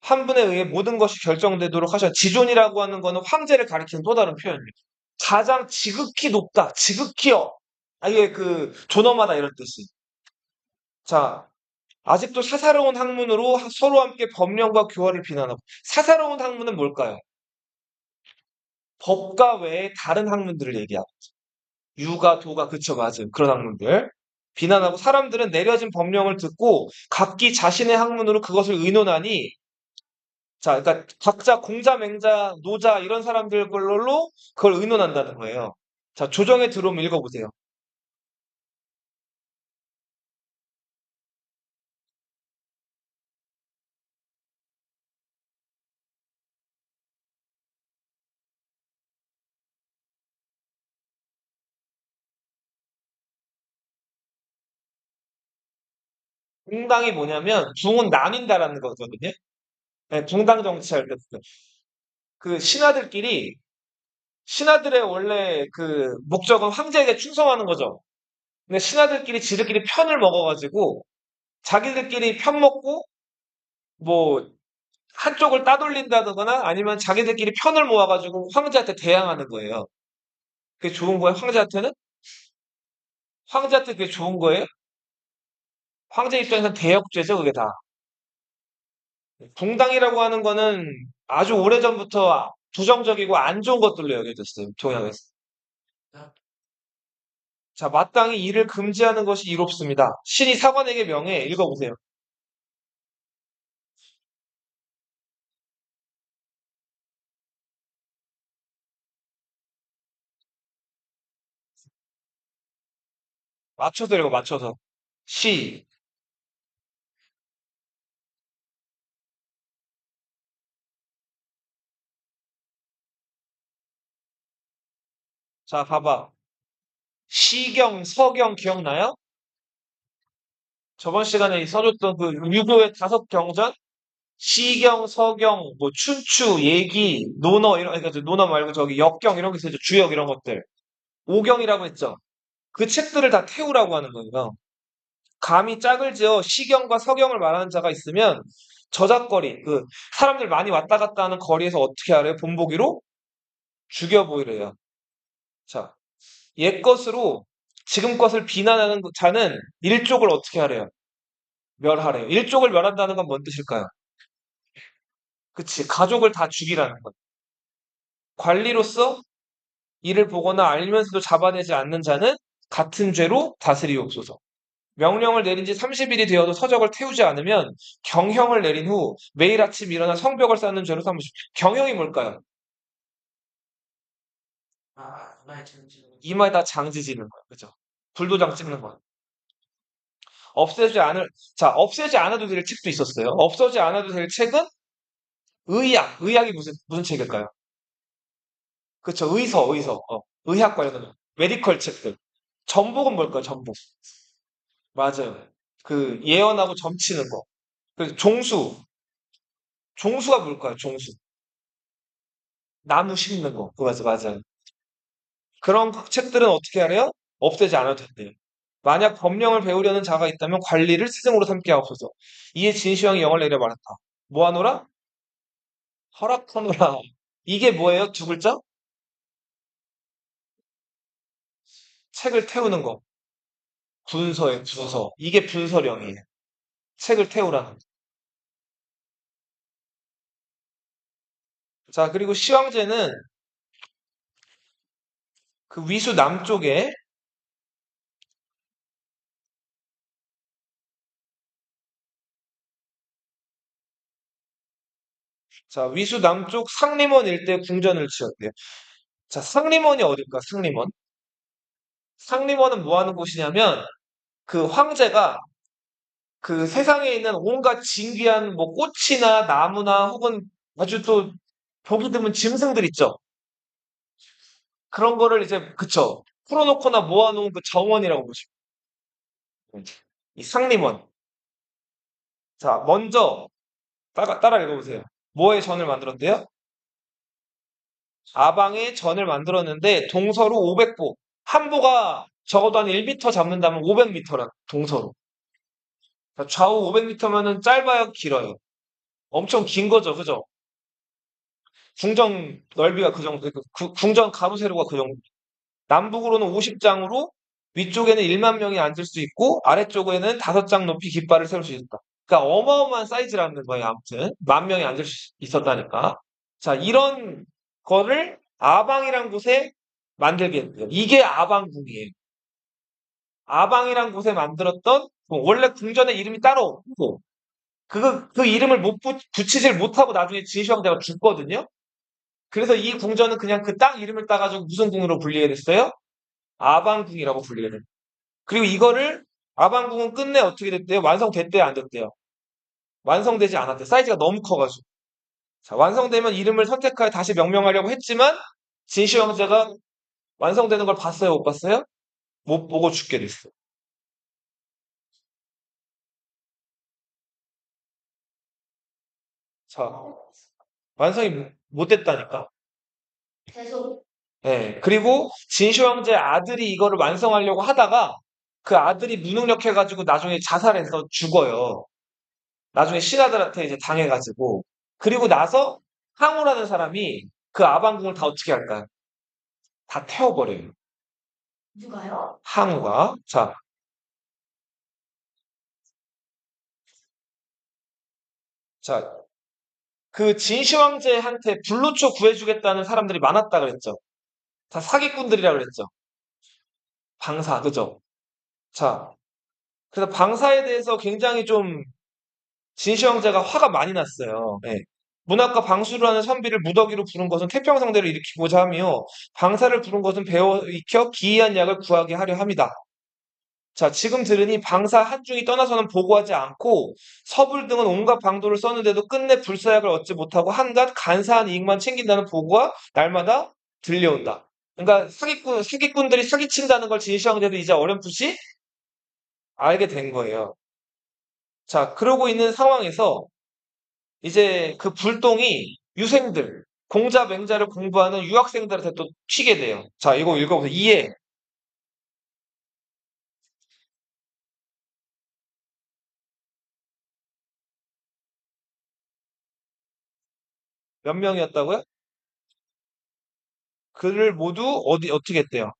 한 분에 의해 모든 것이 결정되도록 하셔. 지존이라고 하는 거는 황제를 가리키는 또 다른 표현이에요. 가장 지극히 높다. 지극히요. 아, 이게 그 존엄하다 이런 뜻이. 자, 아직도 사사로운 학문으로 서로 함께 법령과 교화를 비난하고. 사사로운 학문은 뭘까요? 법과 외에 다른 학문들을 얘기하고. 유가, 도가, 그쵸, 맞아요. 그런 학문들. 비난하고 사람들은 내려진 법령을 듣고 각기 자신의 학문으로 그것을 의논하니 자, 그러니까 각자 공자, 맹자, 노자 이런 사람들 걸로 그걸 의논한다는 거예요. 자, 조정에 들어오면 읽어보세요. 공당이 뭐냐면 중은 나뉜다라는 거거든요. 네, 중당 정치할 때 그 신하들의 원래 그 목적은 황제에게 충성하는 거죠. 근데 신하들끼리 지들끼리 편을 먹어가지고 자기들끼리 편 먹고 뭐 한쪽을 따돌린다거나 아니면 자기들끼리 편을 모아가지고 황제한테 대항하는 거예요. 그게 좋은 거예요? 황제한테는? 황제한테 그게 좋은 거예요? 황제 입장에서는 대역죄죠, 그게 다. 동당이라고 하는 거는 아주 오래전부터 부정적이고 안 좋은 것들로 여겨졌어요, 동양에서. 자, 마땅히 이를 금지하는 것이 이롭습니다. 신이 사관에게 명해 읽어보세요. 맞춰서 읽어, 맞춰서. 시. 자, 봐봐. 시경, 서경 기억나요? 저번 시간에 써줬던 그 유교의 다섯 경전? 시경, 서경, 뭐 춘추, 예기, 논어 이런 그러니까 논어 말고 저기 역경 이런 게 있어요. 주역 이런 것들. 오경이라고 했죠. 그 책들을 다 태우라고 하는 거예요. 감히 짝을 지어 시경과 서경을 말하는 자가 있으면 저작거리 그 사람들 많이 왔다 갔다 하는 거리에서 어떻게 하래요? 본보기로 죽여보이래요. 자, 옛 것으로 지금 것을 비난하는 자는 일족을 어떻게 하래요? 멸하래요. 일족을 멸한다는 건 뭔 뜻일까요? 그치. 가족을 다 죽이라는 것. 관리로서 이를 보거나 알면서도 잡아내지 않는 자는 같은 죄로 다스리옵소서. 명령을 내린 지 30일이 되어도 서적을 태우지 않으면 경형을 내린 후 매일 아침 일어나 성벽을 쌓는 죄로 삼으십시오. 경형이 뭘까요? 이마에다 장지 지는 거예요. 그죠? 불도장 찍는 거. 없애지 않을, 자, 없애지 않아도 될 책도 있었어요. 없어지 않아도 될 책은 의학. 의학이 무슨 책일까요? 그쵸. 의서. 의학 관련된 메디컬 책들. 전복은 뭘까요? 전복. 맞아요. 그 예언하고 점치는 거. 그 종수. 종수가 뭘까요? 종수. 나무 심는 거. 그 맞아요. 그런 책들은 어떻게 하래요? 없애지 않아도 된대요. 만약 법령을 배우려는 자가 있다면 관리를 스승으로 삼게 하옵소서. 이에 진시황이 영을 내려 말했다. 뭐하노라? 허락하노라. 이게 뭐예요? 두 글자? 책을 태우는 거. 분서예요, 분서. 이게 분서령이에요. 책을 태우라는 거. 자, 그리고 시황제는 그 위수 남쪽에 자, 위수 남쪽 상림원 일대 궁전을 지었대요. 자, 상림원이 어딜까? 상림원. 상림원은 뭐 하는 곳이냐면 그 황제가 그 세상에 있는 온갖 진귀한 뭐 꽃이나 나무나 혹은 아주 또 보기 드문 짐승들 있죠. 그런 거를 이제 그쵸. 풀어놓거나 모아놓은 그 정원이라고 보시면 돼요. 이 상림원. 자, 먼저 따라 읽어보세요. 뭐의 전을 만들었대요? 아방의 전을 만들었는데 동서로 500보. 한 보가 적어도 한 1m 잡는다면 500m라 동서로. 좌우 500m면은 짧아요, 길어요. 엄청 긴 거죠, 그죠? 궁전 넓이가 그 정도, 궁전 가로 세로가 그 정도. 남북으로는 50장으로 위쪽에는 1만 명이 앉을 수 있고 아래쪽에는 5장 높이 깃발을 세울 수 있다. 그러니까 어마어마한 사이즈라는 거예요. 아무튼 1만 명이 앉을 수 있었다니까. 자, 이런 거를 아방이란 곳에 만들게 했대요. 이게 아방궁이에요. 아방이란 곳에 만들었던 원래 궁전의 이름이 따로 없고 그 이름을 못 붙이질 못하고 나중에 진시황제가 죽거든요. 그래서 이 궁전은 그냥 그 땅 이름을 따가지고 무슨 궁으로 불리게 됐어요? 아방궁이라고 불리게 됩니다. 그리고 이거를 아방궁은 끝내 어떻게 됐대요? 완성됐대요, 안 됐대요? 완성되지 않았대요. 사이즈가 너무 커가지고. 자, 완성되면 이름을 선택하여 다시 명명하려고 했지만 진시 황제가 완성되는 걸 봤어요, 못 봤어요? 못 보고 죽게 됐어요. 자, 완성이 못 됐다니까. 계속 예. 그리고 진시 황제 아들이 이거를 완성하려고 하다가 그 아들이 무능력해가지고 나중에 자살해서 죽어요. 나중에 신하들한테 이제 당해가지고. 그리고 나서 항우라는 사람이 그 아방궁을 다 어떻게 할까요? 다 태워버려요. 누가요? 항우가. 자, 자, 그 진시 황제한테 불로초 구해주겠다는 사람들이 많았다 그랬죠. 다 사기꾼들이라 그랬죠. 방사, 그죠? 자, 그래서 방사에 대해서 굉장히 좀 진시 황제가 화가 많이 났어요. 예. 문학과 방수를 하는 선비를 무더기로 부른 것은 태평성대를 일으키고자 하며 방사를 부른 것은 배워 익혀 기이한 약을 구하게 하려 합니다. 자, 지금 들으니 방사 한중이 떠나서는 보고하지 않고 서불 등은 온갖 방도를 썼는데도 끝내 불사약을 얻지 못하고 한갓 간사한 이익만 챙긴다는 보고가 날마다 들려온다. 그러니까 사기꾼들이 사기친다는 걸 진시황제도 이제 어렴풋이 알게 된 거예요. 자, 그러고 있는 상황에서 이제 그 불똥이 유생들, 공자 맹자를 공부하는 유학생들한테 또 튀게 돼요. 자, 이거 읽어보세요. 이해 몇 명이었다고요? 그를 모두 어떻게 했대요?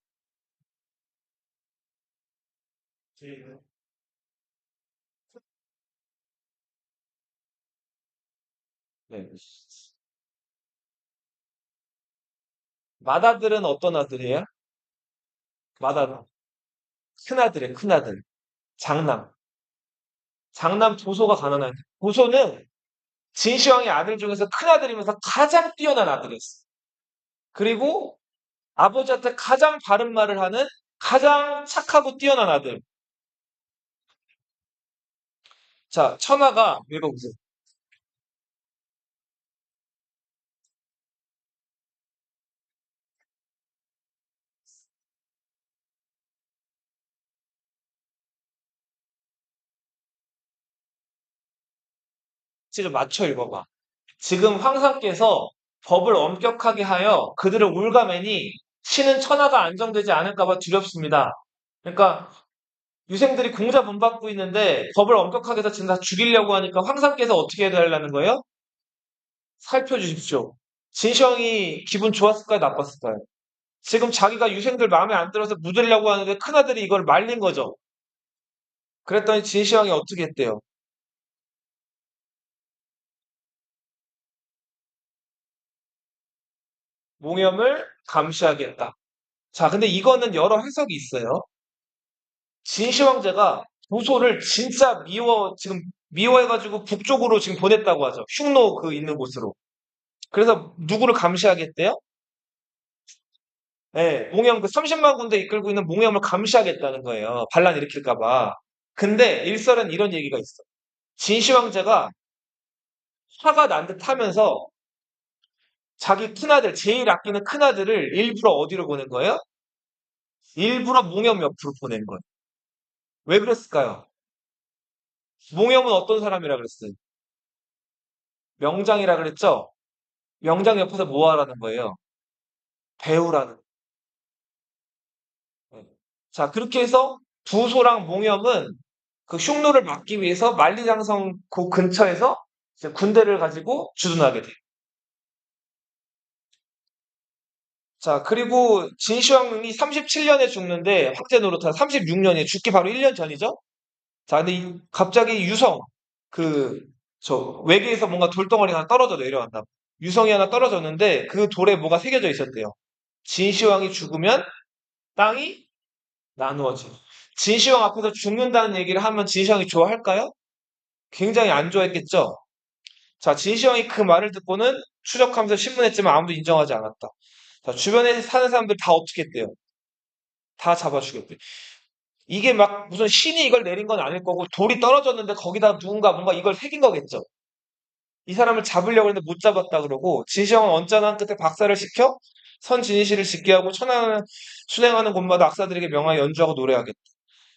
네. 맏아들은 어떤 아들이에요? 맏아들. 큰아들이에요, 큰아들. 장남. 장남 보소가 가난한 보소는 진시황의 아들 중에서 큰아들이면서 가장 뛰어난 아들이었어요. 그리고 아버지한테 가장 바른 말을 하는 가장 착하고 뛰어난 아들. 자, 천하가 읽어보세요. 지금 맞춰 읽어봐. 지금 황상께서 법을 엄격하게 하여 그들을 옭아매니 신은 천하가 안정되지 않을까봐 두렵습니다. 그러니까 유생들이 공자 문 받고 있는데 법을 엄격하게 해서 지금 다 죽이려고 하니까 황상께서 어떻게 해달라는 거예요? 살펴주십시오. 진시황이 기분 좋았을까요? 나빴을까요? 지금 자기가 유생들 마음에 안 들어서 묻으려고 하는데 큰아들이 이걸 말린 거죠. 그랬더니 진시황이 어떻게 했대요? 몽염을 감시하겠다. 자, 근데 이거는 여러 해석이 있어요. 진시황제가 도소를 진짜 지금 미워해가지고 북쪽으로 지금 보냈다고 하죠. 흉노 그 있는 곳으로. 그래서 누구를 감시하겠대요? 예, 몽염 그 30만 군대 이끌고 있는 몽염을 감시하겠다는 거예요. 반란 일으킬까 봐. 근데 일설은 이런 얘기가 있어. 진시 황제가 화가 난 듯 하면서 자기 큰아들, 제일 아끼는 큰아들을 일부러 어디로 보낸 거예요? 일부러 몽염 옆으로 보낸 거예요. 왜 그랬을까요? 몽염은 어떤 사람이라 그랬어요? 명장이라 그랬죠? 명장 옆에서 뭐 하라는 거예요? 배우라는. 거예요. 자, 그렇게 해서 부소랑 몽염은 그 흉노를 막기 위해서 만리장성 그 근처에서 이제 군대를 가지고 주둔하게 돼요. 자, 그리고 진시황릉이 37년에 죽는데 황제 노릇한 36년에 죽기 바로 1년 전이죠. 자, 근데 갑자기 유성 그 저 외계에서 뭔가 돌덩어리가 하나 떨어져 내려왔나. 유성이 하나 떨어졌는데 그 돌에 뭐가 새겨져 있었대요. 진시황이 죽으면 땅이 나누어져. 진시황 앞에서 죽는다는 얘기를 하면 진시황이 좋아할까요? 굉장히 안 좋아했겠죠. 자, 진시황이 그 말을 듣고는 추적하면서 신문했지만 아무도 인정하지 않았다. 자, 주변에 사는 사람들 다 어떻게 했대요? 다 잡아 죽였대. 이게 막 무슨 신이 이걸 내린 건 아닐 거고 돌이 떨어졌는데 거기다 누군가 뭔가 이걸 새긴 거겠죠. 이 사람을 잡으려고 했는데 못 잡았다 그러고 진시황은 언짢은 끝에 박사를 시켜 선진시를 짓게 하고 천하는 순행하는 곳마다 악사들에게 명하여 연주하고 노래하겠다.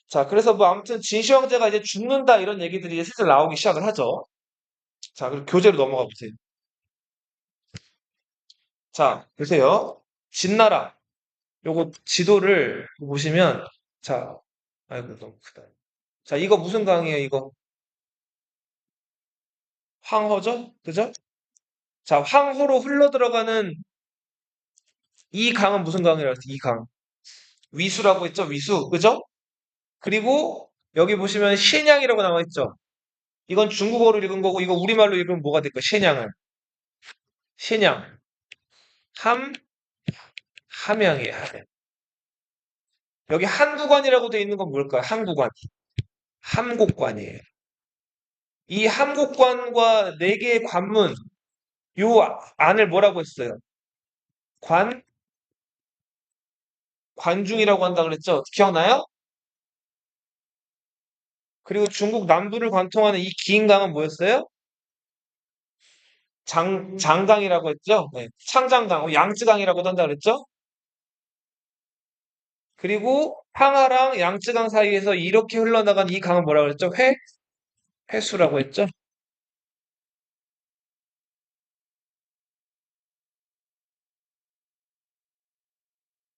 자, 그래서 뭐 아무튼 진시황제가 이제 죽는다 이런 얘기들이 이제 슬슬 나오기 시작을 하죠. 자, 그럼 교재로 넘어가 보세요. 자, 보세요. 진나라. 요거 지도를 보시면 자, 아이고 너무 크다. 자, 이거 무슨 강이에요, 이거? 황허죠? 그죠? 자, 황호로 흘러 들어가는 이 강은 무슨 강이라고 했어요? 이 강. 위수라고 했죠? 위수. 그죠? 그리고 여기 보시면 신양이라고 나와 있죠? 이건 중국어로 읽은 거고 이거 우리말로 읽으면 뭐가 될까? 신양은. 신양. 함 함양이에요. 함양. 여기 한국관이라고 돼 있는 건 뭘까요? 한국관. 함곡관이에요. 이 함곡관과 네 개의 관문 요 안을 뭐라고 했어요? 관 관중이라고 한다 그랬죠? 기억나요? 그리고 중국 남부를 관통하는 이 긴 강은 뭐였어요? 장강이라고 했죠? 네. 창장강, 양쯔강이라고도 한다 그랬죠? 그리고 황하랑 양쯔강 사이에서 이렇게 흘러나간 이 강은 뭐라고 그랬죠? 회수라고 했죠?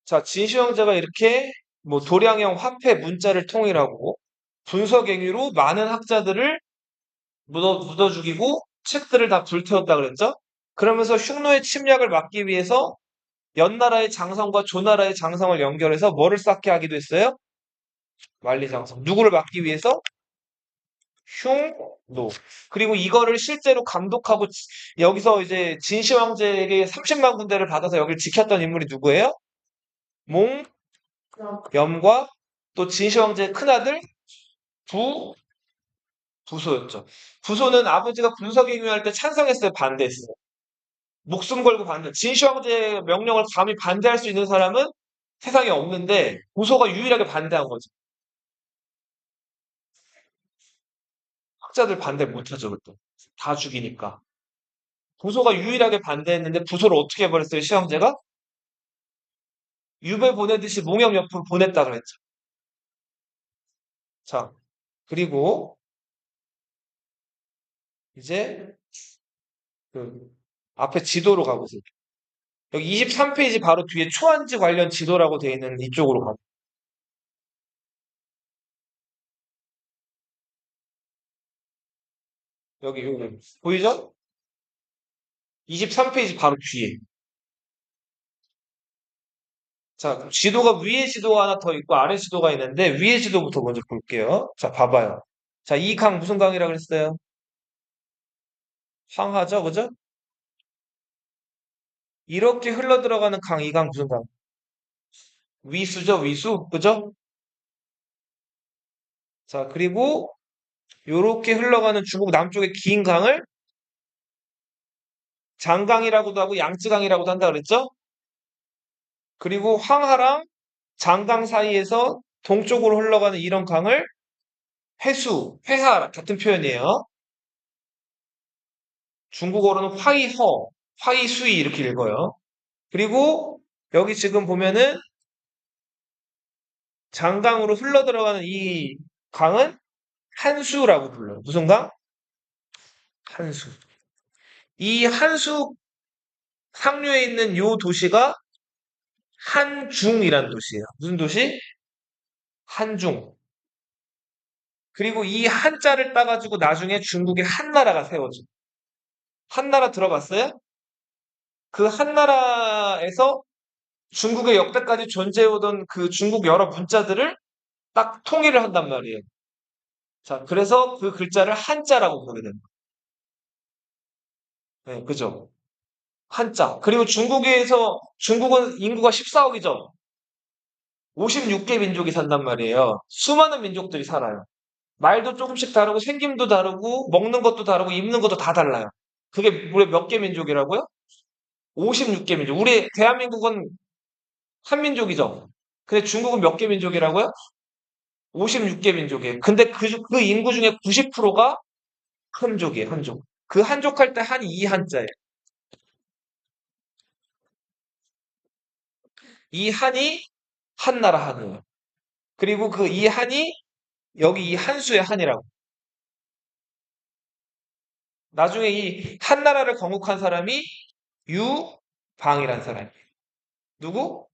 자, 진시 황제가 이렇게 뭐 도량형 화폐 문자를 통일하고 분석행위로 많은 학자들을 묻어 죽이고 책들을 다 불태웠다 그랬죠? 그러면서 흉노의 침략을 막기 위해서 연나라의 장성과 조나라의 장성을 연결해서 뭐를 쌓게 하기도 했어요? 만리장성. 누구를 막기 위해서? 흉노. 그리고 이거를 실제로 감독하고 여기서 이제 진시 황제에게 30만 군대를 받아서 여기를 지켰던 인물이 누구예요? 몽염과 또 진시 황제의 큰아들 부소였죠. 부소는 아버지가 군사경유할 때 찬성했어요, 반대했어요. 목숨 걸고 반대. 진시 황제의 명령을 감히 반대할 수 있는 사람은 세상에 없는데 부소가 유일하게 반대한 거죠. 학자들 반대 못하죠, 그때. 다 죽이니까. 부소가 유일하게 반대했는데 부소를 어떻게 해버렸어요, 시황제가? 유배 보내듯이 몽염 옆으로 보냈다 그랬죠. 자, 그리고 이제 그 앞에 지도로 가보세요. 여기 23페이지 바로 뒤에 초안지 관련 지도라고 되어 있는 이쪽으로 가요. 여기 보이죠? 23페이지 바로 뒤에. 자, 지도가 위에 지도가 하나 더 있고 아래 지도가 있는데 위에 지도부터 먼저 볼게요. 자, 봐봐요. 자, 이 강 무슨 강이라고 그랬어요? 황하죠, 그죠? 이렇게 흘러 들어가는 강, 이 강 무슨 강? 위수죠, 위수, 그죠? 자, 그리고 요렇게 흘러가는 중국 남쪽의 긴 강을 장강이라고도 하고 양쯔강이라고도 한다 그랬죠? 그리고 황하랑 장강 사이에서 동쪽으로 흘러가는 이런 강을 회하 같은 표현이에요. 중국어로는 화이허, 화이수이 이렇게 읽어요. 그리고 여기 지금 보면은 장강으로 흘러 들어가는 이 강은 한수라고 불러요. 무슨 강? 한수. 이 한수 상류에 있는 요 도시가 한중이라는 도시예요. 무슨 도시? 한중. 그리고 이 한자를 따가지고 나중에 중국의 한나라가 세워져. 한나라 들어봤어요? 그 한나라에서 중국의 역대까지 존재해오던 그 중국 여러 문자들을 딱 통일을 한단 말이에요. 자, 그래서 그 글자를 한자라고 부르게 됩니다. 네, 그죠? 한자. 그리고 중국은 인구가 14억이죠. 56개 민족이 산단 말이에요. 수많은 민족들이 살아요. 말도 조금씩 다르고 생김도 다르고 먹는 것도 다르고 입는 것도 다 달라요. 그게 우리 몇 개 민족이라고요? 56개 민족. 우리 대한민국은 한민족이죠. 근데 중국은 몇 개 민족이라고요? 56개 민족이에요. 근데 그 인구 중에 90%가 한족이에요, 한족. 그 한족 할 때 한이 이 한자예요. 이 한이 한나라 한이에요. 그리고 그 이 한이 여기 이 한수의 한이라고. 나중에 이 한나라를 건국한 사람이 유방이라는 사람이에요. 누구?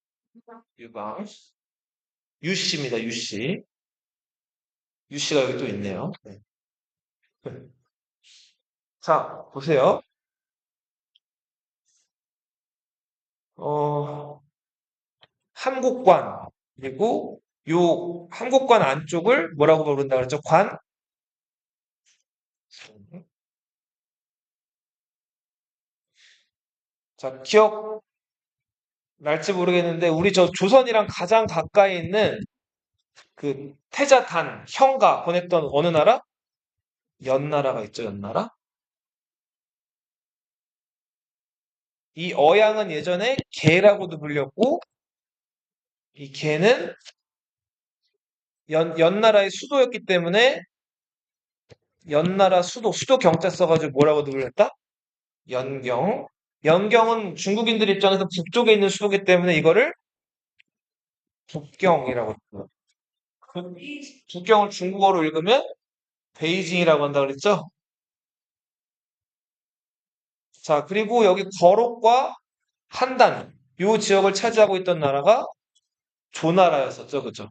유방. 유씨입니다, 유씨. 유씨가 여기 또 있네요. 네. 자, 보세요. 어, 함곡관. 그리고 요 함곡관 안쪽을 뭐라고 부른다 그랬죠? 자, 기억 날지 모르겠는데 우리 저 조선이랑 가장 가까이 있는 그 태자단, 형가 보냈던 어느 나라? 연나라가 있죠, 연나라? 이 어양은 예전에 개라고도 불렸고 이 개는 연나라의 수도였기 때문에 연나라 수도 경자 써가지고 뭐라고 불렸다? 연경. 연경은 중국인들 입장에서 북쪽에 있는 수도기 때문에 이거를 북경이라고 불러요. 그 북경을 중국어로 읽으면 베이징이라고 한다 그랬죠? 자, 그리고 여기 거록과 한단, 요 지역을 차지하고 있던 나라가 조나라였었죠. 그죠?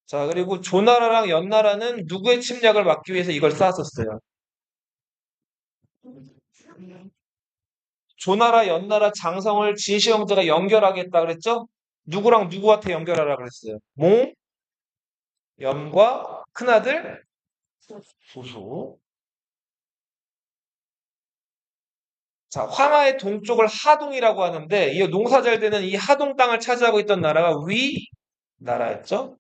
자, 그리고 조나라랑 연나라는 누구의 침략을 막기 위해서 이걸 쌓았었어요. 조나라, 연나라 장성을 진시 형제가 연결하겠다 그랬죠? 누구랑 누구한테 연결하라 그랬어요? 몽, 염과 큰아들 조소. 자, 황하의 동쪽을 하동이라고 하는데 이 농사 잘 되는 이 하동 땅을 차지하고 있던 나라가 위나라였죠.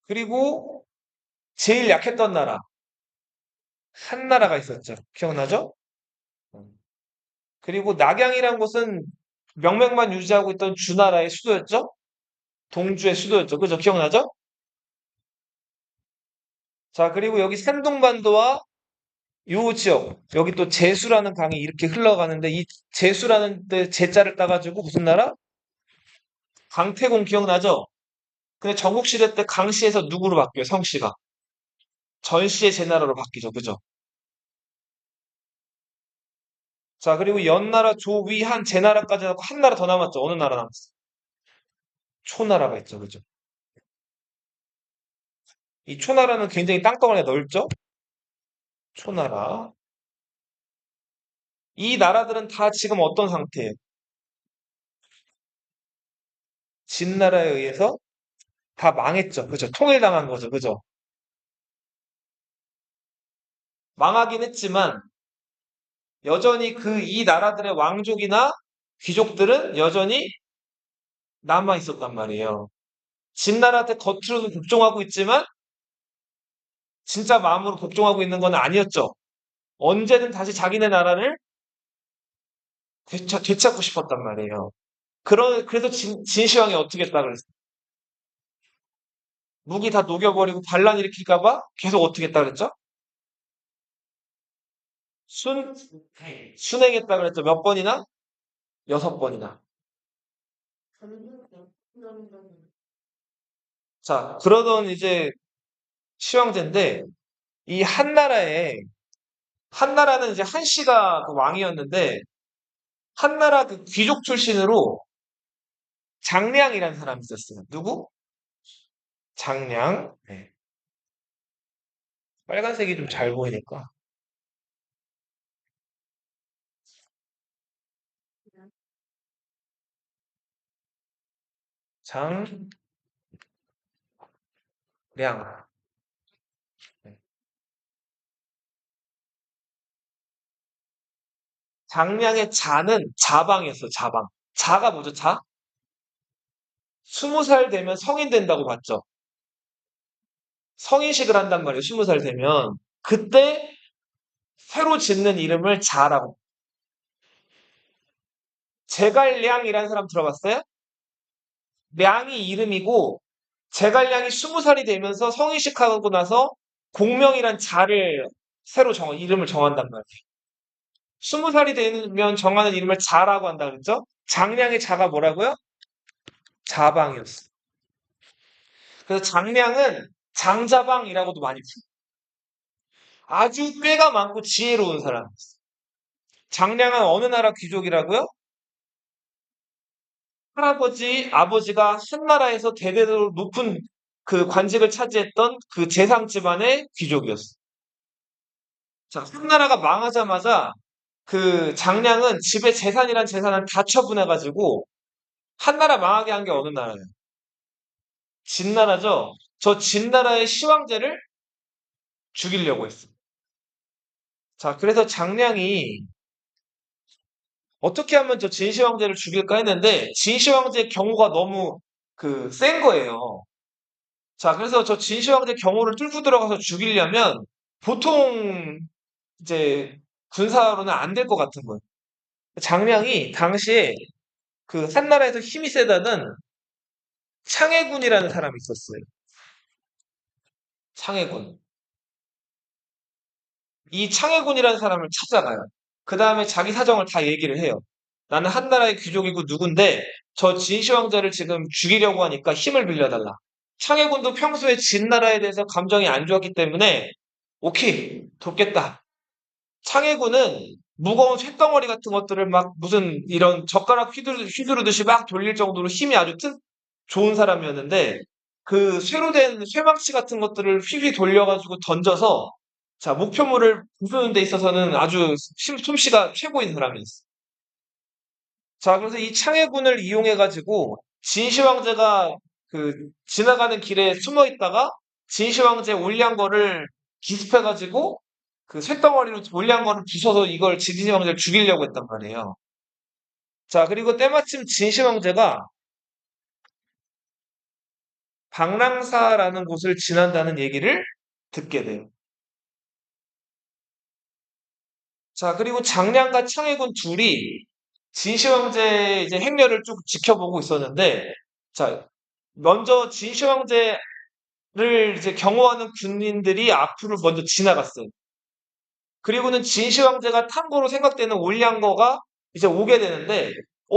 그리고 제일 약했던 나라 한나라가 있었죠. 기억나죠? 그리고 낙양이란 곳은 명맥만 유지하고 있던 주나라의 수도였죠. 동주의 수도였죠. 그죠? 기억나죠? 자, 그리고 여기 산둥반도와 요 지역, 여기 또 제수라는 강이 이렇게 흘러가는데 이 제수라는 데 제자를 따가지고 무슨 나라? 강태공 기억나죠? 근데 전국시대 때 강씨에서 누구로 바뀌어요? 성씨가. 전씨의 제나라로 바뀌죠. 그죠? 자, 그리고 연나라, 조위한, 제나라까지 하고 한 나라 더 남았죠. 어느 나라 남았어요? 초나라가 있죠. 그죠? 이 초나라는 굉장히 땅덩어리가 넓죠? 초나라. 이 나라들은 다 지금 어떤 상태예요? 진나라에 의해서 다 망했죠. 그죠? 통일당한 거죠. 그죠? 망하긴 했지만 여전히 그 이 나라들의 왕족이나 귀족들은 여전히 남아 있었단 말이에요. 진나라한테 겉으로는 복종하고 있지만 진짜 마음으로 복종하고 있는 건 아니었죠. 언제든 다시 자기네 나라를 되찾고 싶었단 말이에요. 그래서 진시황이 어떻게 했다 그랬어요? 무기 다 녹여버리고 반란 일으킬까봐 계속 어떻게 했다 그랬죠? 순, 순행했다 그랬죠. 몇 번이나? 6번이나. 자, 그러던 이제 시황제인데, 이 한나라는 이제 한씨가 그 왕이었는데, 한나라 그 귀족 출신으로 장량이라는 사람이 있었어요. 누구? 장량. 네. 빨간색이 좀 잘 보이니까. 장량. 네. 장량의 자는 자방이었어요, 자방. 자가 뭐죠, 자? 20살 되면 성인 된다고 봤죠. 성인식을 한단 말이에요, 20살 되면. 그때 새로 짓는 이름을 자라고. 제갈량이라는 사람 들어봤어요? 량이 이름이고, 제갈량이 20살이 되면서 성인식하고 나서 공명이란 자를 새로 이름을 정한단 말이에요. 20살이 되면 정하는 이름을 자라고 한다 그랬죠? 장량의 자가 뭐라고요? 자방이었어. 그래서 장량은 장자방이라고도 많이 불러요. 아주 꾀가 많고 지혜로운 사람. 장량은 어느 나라 귀족이라고요? 할아버지, 아버지가 한나라에서 대대로 높은 그 관직을 차지했던 그 재상 집안의 귀족이었어. 자, 한나라가 망하자마자 그 장량은 집에 재산이란 재산을 다 처분해가지고 한나라 망하게 한 게 어느 나라예요? 진나라죠? 저 진나라의 시황제를 죽이려고 했어. 자, 그래서 장량이 어떻게 하면 저 진시 황제를 죽일까 했는데 진시 황제의 경호가 너무 그 센 거예요. 자, 그래서 저 진시 황제 경호를 뚫고 들어가서 죽이려면 보통 이제 군사로는 안 될 것 같은 거예요. 장량이 당시에 그 한나라에서 힘이 세다는 창해군이라는 사람이 있었어요. 창해군. 이 창해군이라는 사람을 찾아가요. 그 다음에 자기 사정을 다 얘기를 해요. 나는 한나라의 귀족이고 누군데 저 진시 황제를 지금 죽이려고 하니까 힘을 빌려달라. 창해군도 평소에 진나라에 대해서 감정이 안 좋았기 때문에 오케이, 돕겠다. 창해군은 무거운 쇳덩어리 같은 것들을 막 무슨 이런 젓가락 휘두르듯이 막 돌릴 정도로 힘이 아주 좋은 사람이었는데 그 쇠로 된 쇠망치 같은 것들을 휘휘 돌려가지고 던져서 자, 목표물을 부수는 데 있어서는 아주 솜씨가 최고인 사람이었어. 자, 그래서 이 창해군을 이용해가지고 진시황제가 그 지나가는 길에 숨어 있다가 진시황제 올량거를 기습해가지고 그 쇳덩어리로 올량거를 부숴서 이걸 진시황제를 죽이려고 했단 말이에요. 자, 그리고 때마침 진시황제가 방랑사라는 곳을 지난다는 얘기를 듣게 돼요. 자, 그리고 장량과 창해군 둘이 진시황제의 이제 행렬을 쭉 지켜보고 있었는데, 자, 먼저 진시황제를 이제 경호하는 군인들이 앞으로 먼저 지나갔어요. 그리고는 진시황제가 탐거로 생각되는 올량거가 이제 오게 되는데,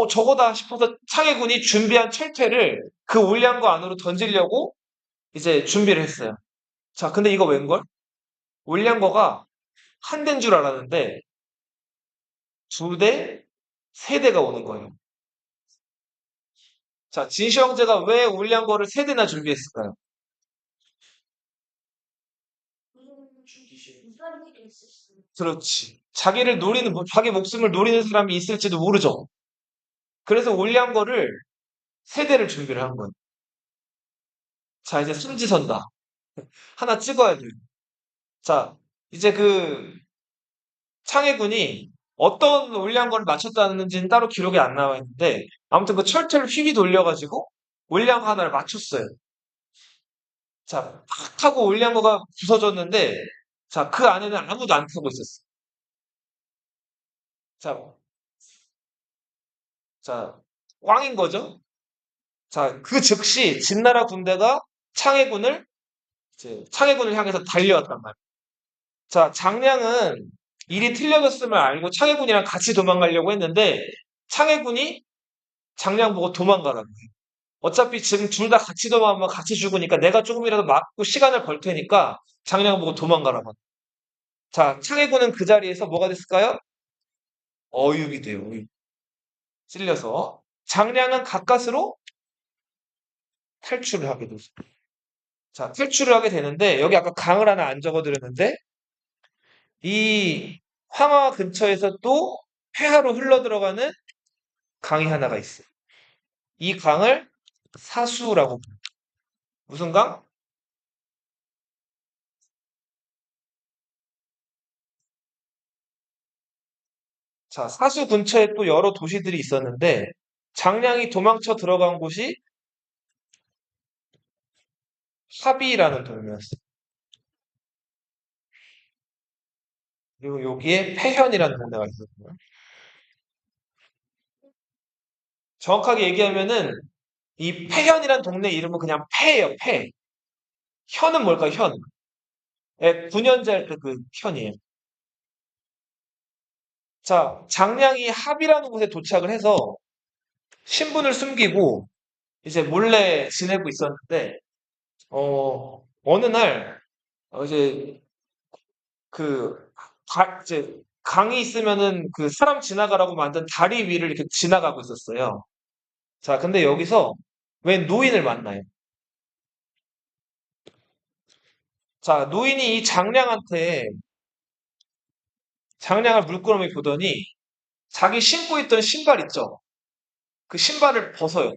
저거다 싶어서 창해군이 준비한 철퇴를 그 올량거 안으로 던지려고 이제 준비를 했어요. 자, 근데 이거 웬걸? 올량거가 한 대인 줄 알았는데, 두 대, 세 대가 오는 거예요. 자, 진시 형제가 왜 올량거를 세 대나 준비했을까요? 무슨 일이 있을 수 있어. 그렇지. 자기 목숨을 노리는 사람이 있을지도 모르죠. 그래서 올량거를 세 대를 준비를 한 거예요. 자, 이제 승지선다. 하나 찍어야 돼요. 자, 이제 그 창해군이 어떤 올량거를 맞췄다는지는 따로 기록이 안 나와 있는데, 아무튼 그 철퇴를 휘휘 돌려가지고 올량거 하나를 맞췄어요. 자, 팍 하고 올량거가 부서졌는데, 자, 그 안에는 아무도 안 타고 있었어. 자, 자, 꽝인 거죠? 자, 그 즉시 진나라 군대가 창해군을, 창해군을 향해서 달려왔단 말이에요. 자, 장량은 일이 틀려졌음을 알고 창해군이랑 같이 도망가려고 했는데, 창해군이 장량 보고 도망가라고 해요. 어차피 지금 둘 다 같이 도망가면 같이 죽으니까 내가 조금이라도 막고 시간을 벌 테니까 장량 보고 도망가라고. 자, 창해군은 그 자리에서 뭐가 됐을까요? 어육이 돼요. 어육. 찔려서. 장량은 가까스로 탈출을 하게 되죠. 자, 탈출을 하게 되는데, 여기 아까 강을 하나 안 적어드렸는데, 이 황하 근처에서 또 폐하로 흘러 들어가는 강이 하나가 있어요. 이 강을 사수라고 부르요. 무슨 강? 자, 사수 근처에 또 여러 도시들이 있었는데, 장량이 도망쳐 들어간 곳이 합이라는 동네였어요. 그리고 여기에 폐현이라는 동네가 있었고요. 정확하게 얘기하면은 이 폐현이라는 동네 이름은 그냥 폐예요, 폐. 현은 뭘까요, 현? 예, 9년제 할 때 그 현이에요. 자, 장량이 합이라는 곳에 도착을 해서 신분을 숨기고 이제 몰래 지내고 있었는데, 어느 날, 이제 그, 이제 강이 있으면은 그 사람 지나가라고 만든 다리 위를 이렇게 지나가고 있었어요. 자, 근데 여기서 웬 노인을 만나요. 자, 노인이 이 장량을 물끄러미 보더니 자기 신고 있던 신발 있죠? 그 신발을 벗어요.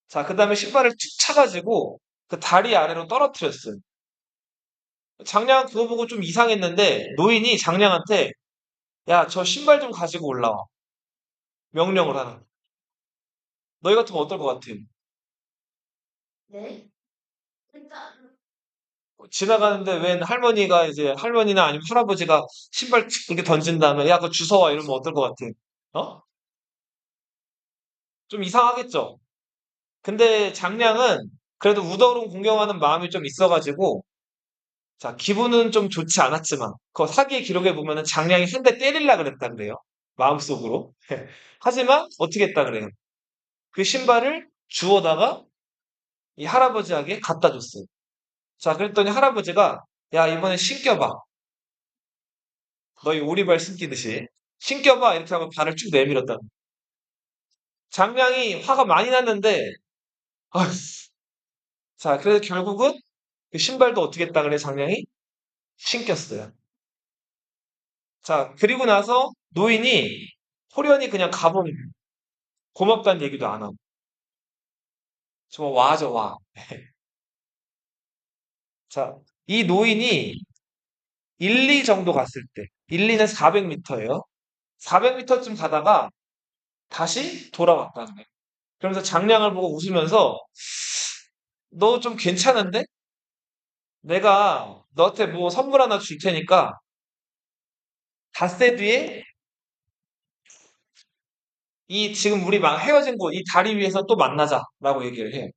자, 그 다음에 신발을 툭 차가지고 그 다리 아래로 떨어뜨렸어요. 장량 그거 보고 좀 이상했는데 노인이 장량한테 야, 저 신발 좀 가지고 올라와. 명령을 하는. 거야. 너희 같으면 어떨 것 같아? 네? 일단 지나가는데 웬 할머니가 이제 할머니나 아니면 할아버지가 신발 이렇게 던진 다음에 야, 그거 주워와 이러면 어떨 것 같아? 어? 좀 이상하겠죠? 근데 장량은 그래도 우더롱 공경하는 마음이 좀 있어가지고, 자, 기분은 좀 좋지 않았지만, 그 사기의 기록에 보면은 장량이 한 대 때릴라 그랬다 그래요. 마음속으로. 하지만 어떻게 했다 그래요. 그 신발을 주워다가 이 할아버지에게 갖다 줬어요. 자, 그랬더니 할아버지가, 야, 이번에 신겨봐. 너희 오리발 신기듯이. 신겨봐. 이렇게 하고 발을 쭉 내밀었다. 장량이 화가 많이 났는데, 아, 자, 그래서 결국은 그 신발도 어떻게 했다 그래, 장량이? 신겼어요. 자, 그리고 나서 노인이 호련히 그냥 가버린 거예요. 고맙다는 얘기도 안 하고. 정말 와죠, 와. 자, 이 노인이 1, 2 정도 갔을 때, 1, 2는 400m예요. 400m쯤 가다가 다시 돌아왔다는 거예요. 그러면서 장량을 보고 웃으면서 너 좀 괜찮은데? 내가 너한테 뭐 선물 하나 줄 테니까 닷새 뒤에 이 지금 우리 막 헤어진 곳, 이 다리 위에서 또 만나자라고 얘기를 해요.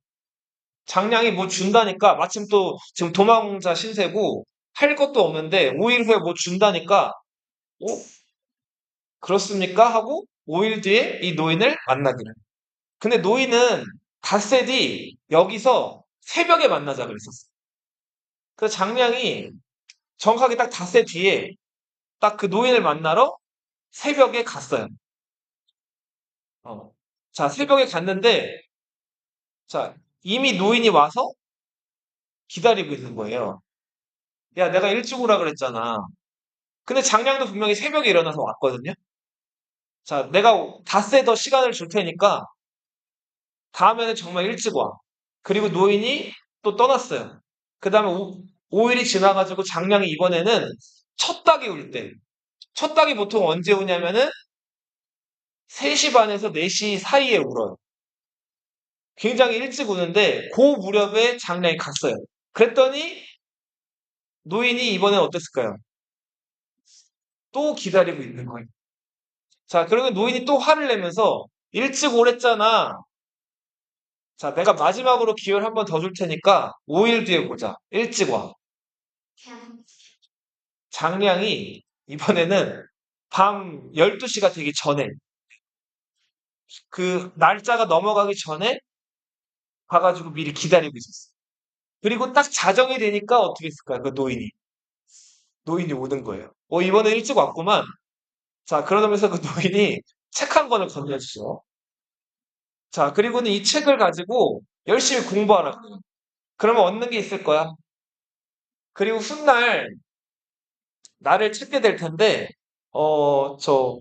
장량이 뭐 준다니까 마침 또 지금 도망자 신세고 할 것도 없는데 5일 후에 뭐 준다니까 어? 그렇습니까? 하고 5일 뒤에 이 노인을 만나기를. 근데 노인은 닷새 뒤 여기서 새벽에 만나자 그랬었어. 그래서 장량이 정확하게 딱 닷새 뒤에 딱 그 노인을 만나러 새벽에 갔어요. 어. 자, 새벽에 갔는데 자, 이미 노인이 와서 기다리고 있는 거예요. 야, 내가 일찍 오라 그랬잖아. 근데 장량도 분명히 새벽에 일어나서 왔거든요. 자, 내가 닷새 더 시간을 줄 테니까 다음에는 정말 일찍 와. 그리고 노인이 또 떠났어요. 그 다음에 5일이 지나가지고 장량이 이번에는 첫 닭이 울 때. 첫 닭이 보통 언제 우냐면은 3시 반에서 4시 사이에 울어요. 굉장히 일찍 우는데 그 무렵에 장량이 갔어요. 그랬더니 노인이 이번엔 어땠을까요? 또 기다리고 있는 거예요. 자, 그러면 노인이 또 화를 내면서 일찍 오랬잖아. 자, 내가 마지막으로 기회를 한 번 더 줄 테니까 5일 뒤에 보자. 일찍 와. 그냥 장량이 이번에는 밤 12시가 되기 전에 그 날짜가 넘어가기 전에 가가지고 미리 기다리고 있었어. 그리고 딱 자정이 되니까 어떻게 했을까요? 그 노인이. 노인이 오는 거예요. 이번에 일찍 왔구만. 자, 그러면서 그 노인이 책 한 권을 건네주죠. 자, 그리고는 이 책을 가지고 열심히 공부하라. 그러면 얻는 게 있을 거야. 그리고 훗날 나를 찾게 될 텐데, 어, 저,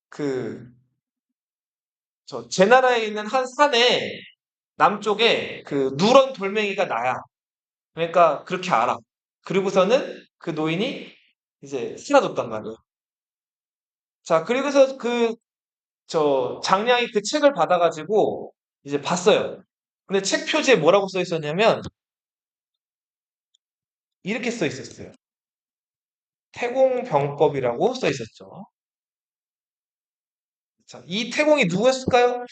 그, 제 나라에 있는 한 산에 남쪽에 그 누런 돌멩이가 나야. 그러니까 그렇게 알아. 그리고서는 그 노인이 이제 사라졌단 말이에요. 자, 그리고서 장량이 그 책을 받아가지고 이제 봤어요. 근데 책 표지에 뭐라고 써 있었냐면 이렇게 써 있었어요. 태공병법이라고 써 있었죠. 자, 이 태공이 누구였을까요?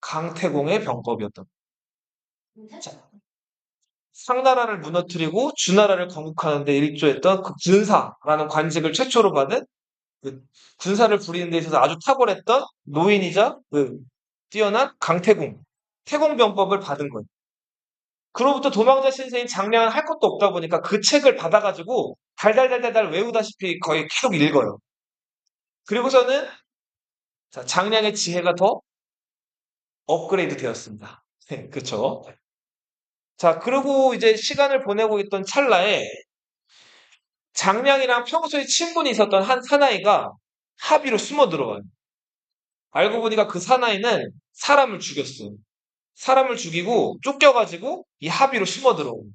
강태공의 병법이었던. 근데 자, 상나라를 무너뜨리고 주나라를 건국하는 데 일조했던 그 군사라는 관직을 최초로 받은 그 군사를 부리는 데 있어서 아주 탁월했던 노인이자 그 뛰어난 강태공, 태공병법을 받은 거예요. 그로부터 도망자 신세인 장량은 할 것도 없다 보니까 그 책을 받아가지고 달달달달달 외우다시피 거의 계속 읽어요. 그리고서는 자, 장량의 지혜가 더 업그레이드 되었습니다. 네, 그렇죠. 자, 그리고 이제 시간을 보내고 있던 찰나에 장량이랑 평소에 친분이 있었던 한 사나이가 합의로 숨어 들어가요. 알고 보니까 그 사나이는 사람을 죽였어요. 사람을 죽이고 쫓겨가지고 이 합의로 숨어 들어오고.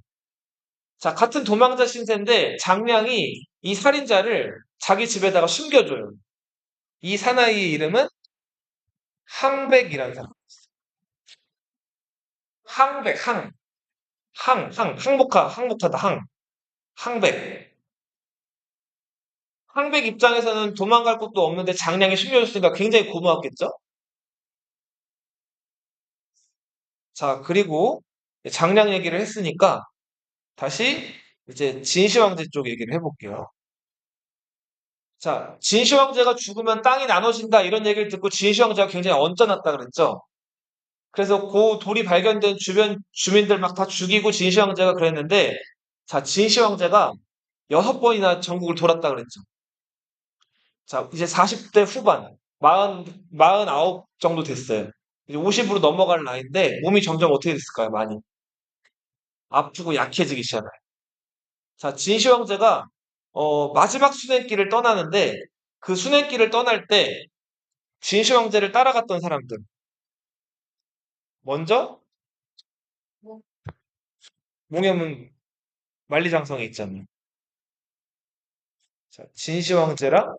자, 같은 도망자 신세인데 장량이 이 살인자를 자기 집에다가 숨겨줘요. 이 사나이의 이름은 항백이라는 사람. 항백, 항복하다, 항백. 항백 입장에서는 도망갈 곳도 없는데 장량이 숨겨줬으니까 굉장히 고마웠겠죠? 자, 그리고 장량 얘기를 했으니까 다시 이제 진시 황제 쪽 얘기를 해볼게요. 자, 진시 황제가 죽으면 땅이 나눠진다 이런 얘기를 듣고 진시 황제가 굉장히 언짢았다 그랬죠. 그래서 그 돌이 발견된 주변 주민들 막 다 죽이고 진시 황제가 그랬는데, 자, 진시 황제가 6번이나 전국을 돌았다 그랬죠. 자, 이제 40대 후반, 49 정도 됐어요. 이제 50으로 넘어갈 나이인데 몸이 점점 어떻게 됐을까요? 많이 아프고 약해지기 시작해요. 자, 진시 황제가 마지막 순회길을 떠나는데, 그 순회길을 떠날 때 진시 황제를 따라갔던 사람들, 먼저 뭐, 몽여문 만리장성에 있잖아요. 자, 진시 황제랑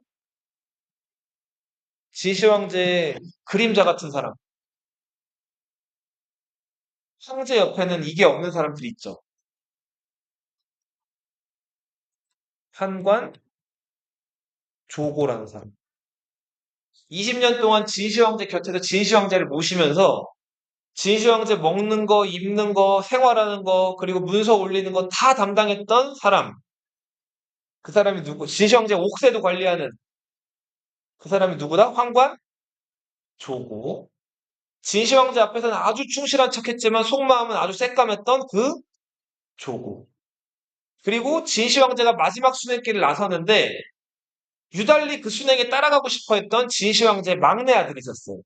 진시 황제의 그림자 같은 사람, 황제 옆에는 이게 없는 사람들이 있죠. 한관 조고라는 사람. 20년 동안 진시 황제 곁에서 진시 황제를 모시면서 진시 황제 먹는 거, 입는 거, 생활하는 거, 그리고 문서 올리는 거 다 담당했던 사람. 그 사람이 누구? 진시 황제 옥새도 관리하는 그 사람이 누구다? 황관 조고. 진시 황제 앞에서는 아주 충실한 척했지만 속마음은 아주 새까맸던 그 조고. 그리고 진시 황제가 마지막 순회길을 나서는데 유달리 그 순행에 따라가고 싶어 했던 진시 황제의 막내 아들이 있었어요.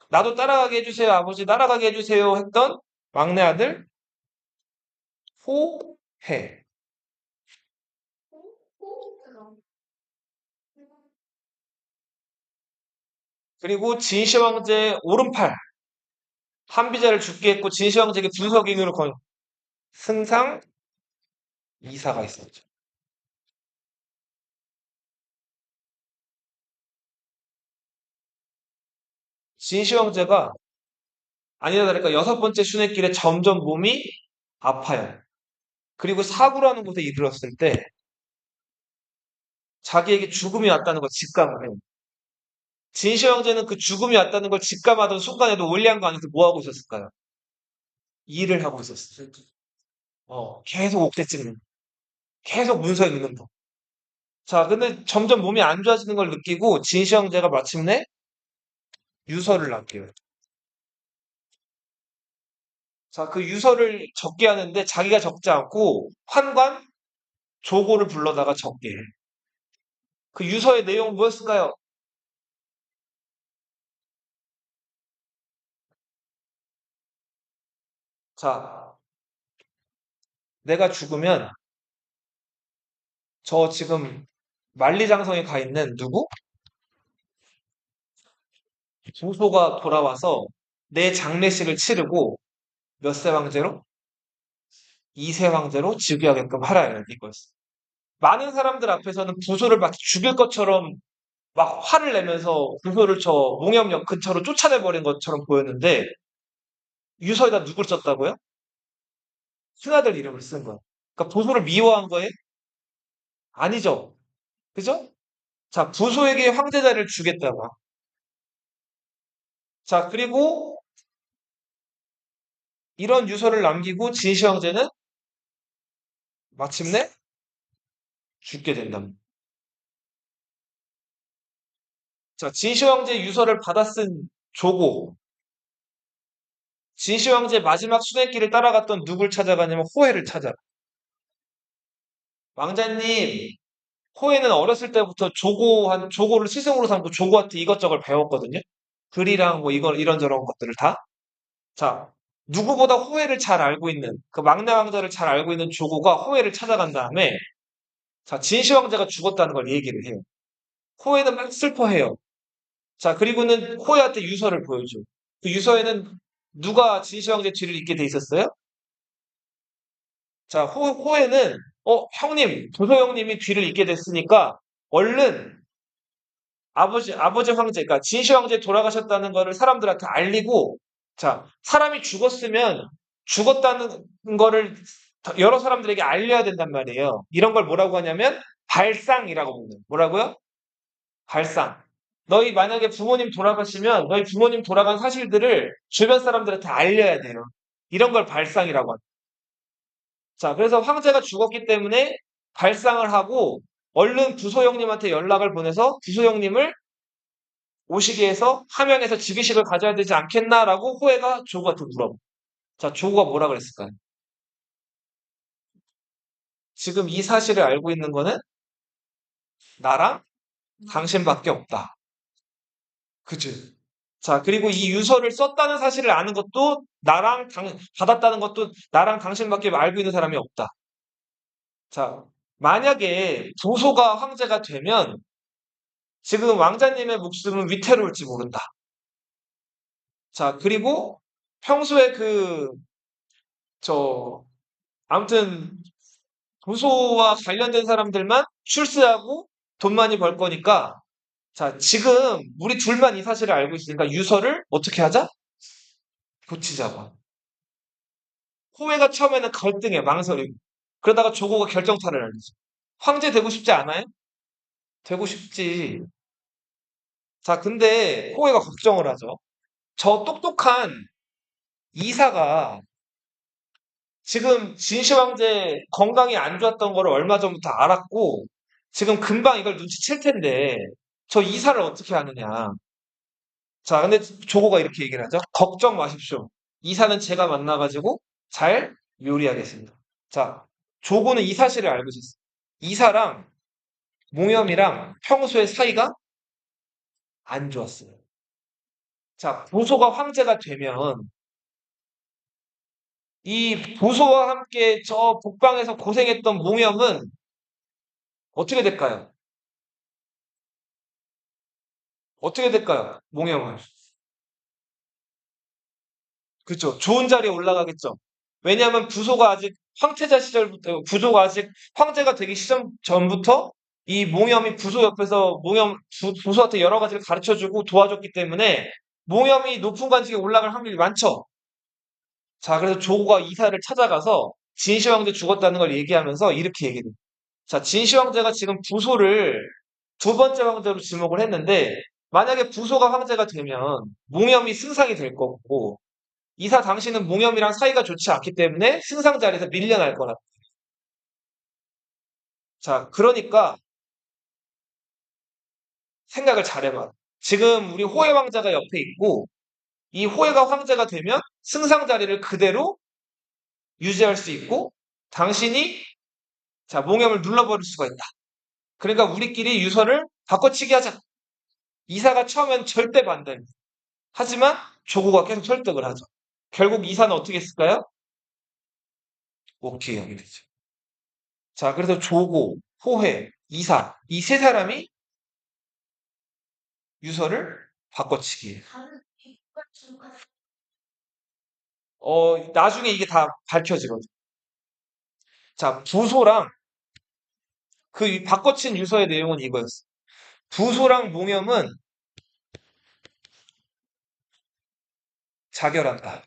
나도 따라가게 해주세요, 아버지, 따라가게 해주세요 했던 막내 아들 호해. 그럼. 그리고 진시 황제의 오른팔 한비자를 죽게 했고 진시 황제에게 분석인으로 건 승상 이사가 있었죠. 진시 황제가 아니나 다를까 6번째 순회길에 점점 몸이 아파요. 그리고 사구라는 곳에 이르렀을 때 자기에게 죽음이 왔다는 걸 직감을 해요. 진시 황제는 그 죽음이 왔다는 걸 직감하던 순간에도 올리안가 안에서 뭐 하고 있었을까요? 일을 하고 있었어요. 계속 옥새 찍는 거. 계속 문서 읽는 거. 자, 근데 점점 몸이 안 좋아지는 걸 느끼고 진시 황제가 마침내 유서를 남겨요. 자, 그 유서를 적게 하는데 자기가 적지 않고 환관 조고를 불러다가 적게 해. 그 유서의 내용은 뭐였을까요? 자, 내가 죽으면 저 지금 만리장성에 가 있는 누구? 조소가 돌아와서 내 장례식을 치르고 몇 세 황제로? 2세 황제로 즉위하게끔 하라 이거였어. 많은 사람들 앞에서는 부소를 막 죽일 것처럼 막 화를 내면서 부소를 저 몽염역 근처로 쫓아내버린 것처럼 보였는데 유서에다 누굴 썼다고요? 큰아들 이름을 쓴 거야. 그러니까 부소를 미워한 거예요? 아니죠. 그죠? 자, 부소에게 황제자를 주겠다고. 자, 그리고 이런 유서를 남기고 진시 황제는 마침내 죽게 된답니다. 자, 진시 황제 유서를 받아 쓴 조고, 진시 황제 마지막 순회길을 따라갔던 누굴 찾아가냐면 호해를 찾아. 왕자님, 호해는 어렸을 때부터 조고를 스승으로 삼고 조고한테 이것저것 배웠거든요. 글이랑 뭐 이런저런 것들을 다. 자, 누구보다 호해를 잘 알고 있는 그 막내 왕자를 잘 알고 있는 조고가 호해를 찾아간 다음에 자, 진시 황제가 죽었다는 걸 얘기를 해요. 호해는 막 슬퍼해요. 자, 그리고는 호해한테 유서를 보여줘. 그 유서에는 누가 진시 황제 뒤를 잇게 돼 있었어요? 자, 호해는 형님, 도소 형님이 뒤를 잇게 됐으니까 얼른 아버지 황제, 그러니까 진시 황제 돌아가셨다는 거를 사람들한테 알리고, 자, 사람이 죽었으면 죽었다는 거를 여러 사람들에게 알려야 된단 말이에요. 이런 걸 뭐라고 하냐면 발상이라고 부르는. 뭐라고요? 발상. 너희 만약에 부모님 돌아가시면 너희 부모님 돌아간 사실들을 주변 사람들한테 알려야 돼요. 이런 걸 발상이라고 합니다. 자, 그래서 황제가 죽었기 때문에 발상을 하고 얼른 부소형님한테 연락을 보내서 부소형님을 오시게 해서 함양에서 즉위식을 가져야 되지 않겠나라고 호해가 조고한테 물어봐. 자, 조고가 뭐라 그랬을까요? 지금 이 사실을 알고 있는 거는 나랑 당신밖에 없다. 그치? 자, 그리고 이 유서를 썼다는 사실을 아는 것도 받았다는 것도 나랑 당신밖에 알고 있는 사람이 없다. 자, 만약에 부소가 황제가 되면 지금 왕자님의 목숨은 위태로울지 모른다. 자, 그리고 평소에 아무튼 부소와 관련된 사람들만 출세하고 돈 많이 벌 거니까 자, 지금 우리 둘만 이 사실을 알고 있으니까 유서를 어떻게 하자? 고치자고. 호해가 처음에는 갈등해, 망설이고. 그러다가 조고가 결정타를 날리죠. 황제 되고 싶지 않아요? 되고 싶지. 자, 근데 호해가 걱정을 하죠. 저 똑똑한 이사가 지금 진시 황제 건강이 안 좋았던 거를 얼마 전부터 알았고, 지금 금방 이걸 눈치챌 텐데, 저 이사를 어떻게 하느냐. 자, 근데 조고가 이렇게 얘기를 하죠. 걱정 마십시오. 이사는 제가 만나가지고 잘 요리하겠습니다. 자, 조고는 이 사실을 알고 있었어요. 이사랑 몽염이랑 평소에 사이가 안 좋았어요. 자, 보소가 황제가 되면 이 보소와 함께 저 북방에서 고생했던 몽염은 어떻게 될까요? 어떻게 될까요? 몽염은. 그쵸. 좋은 자리에 올라가겠죠. 왜냐하면 황태자 시절부터, 부소가 아직 황제가 되기 전부터 이 몽염이 부소 옆에서 부소한테 여러 가지를 가르쳐주고 도와줬기 때문에 몽염이 높은 관직에 올라갈 확률이 많죠. 자, 그래서 조고가 이사를 찾아가서 진시 황제 죽었다는 걸 얘기하면서 이렇게 얘기해요. 자, 진시 황제가 지금 부소를 두 번째 황제로 지목을 했는데 만약에 부소가 황제가 되면 몽염이 승상이 될 거고 이사 당시는 몽염이랑 사이가 좋지 않기 때문에 승상 자리에서 밀려날 거라. 자, 그러니까 생각을 잘해봐. 지금 우리 호해 왕자가 옆에 있고 이 호해가 황제가 되면 승상 자리를 그대로 유지할 수 있고 당신이 자 몽염을 눌러버릴 수가 있다. 그러니까 우리끼리 유서를 바꿔치기 하자. 이사가 처음엔 절대 반대입니다. 하지만 조고가 계속 설득을 하죠. 결국 이사는 어떻게 했을까요? 오케이 하게 되죠. 자, 그래서 조고, 호해, 이사 이 세 사람이 유서를 바꿔치기. 다른 뒷받침과 나중에 이게 다 밝혀지거든. 자, 부소랑 그 바꿔친 유서의 내용은 이거였어. 부소랑 몽염은 자결한다.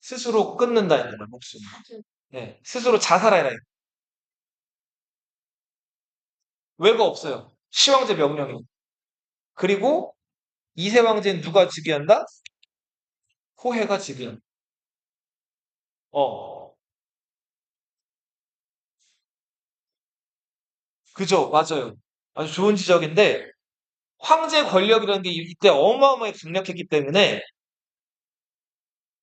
스스로 끊는다 이거야, 목숨. 아주 네, 스스로 자살해라. 왜가 없어요. 시황제 명령이. 그리고 이세 왕제는 누가 즉위한다? 호해가 즉위한다. 어, 그죠, 맞아요. 아주 좋은 지적인데 황제 권력이라는 게 이때 어마어마하게 강력했기 때문에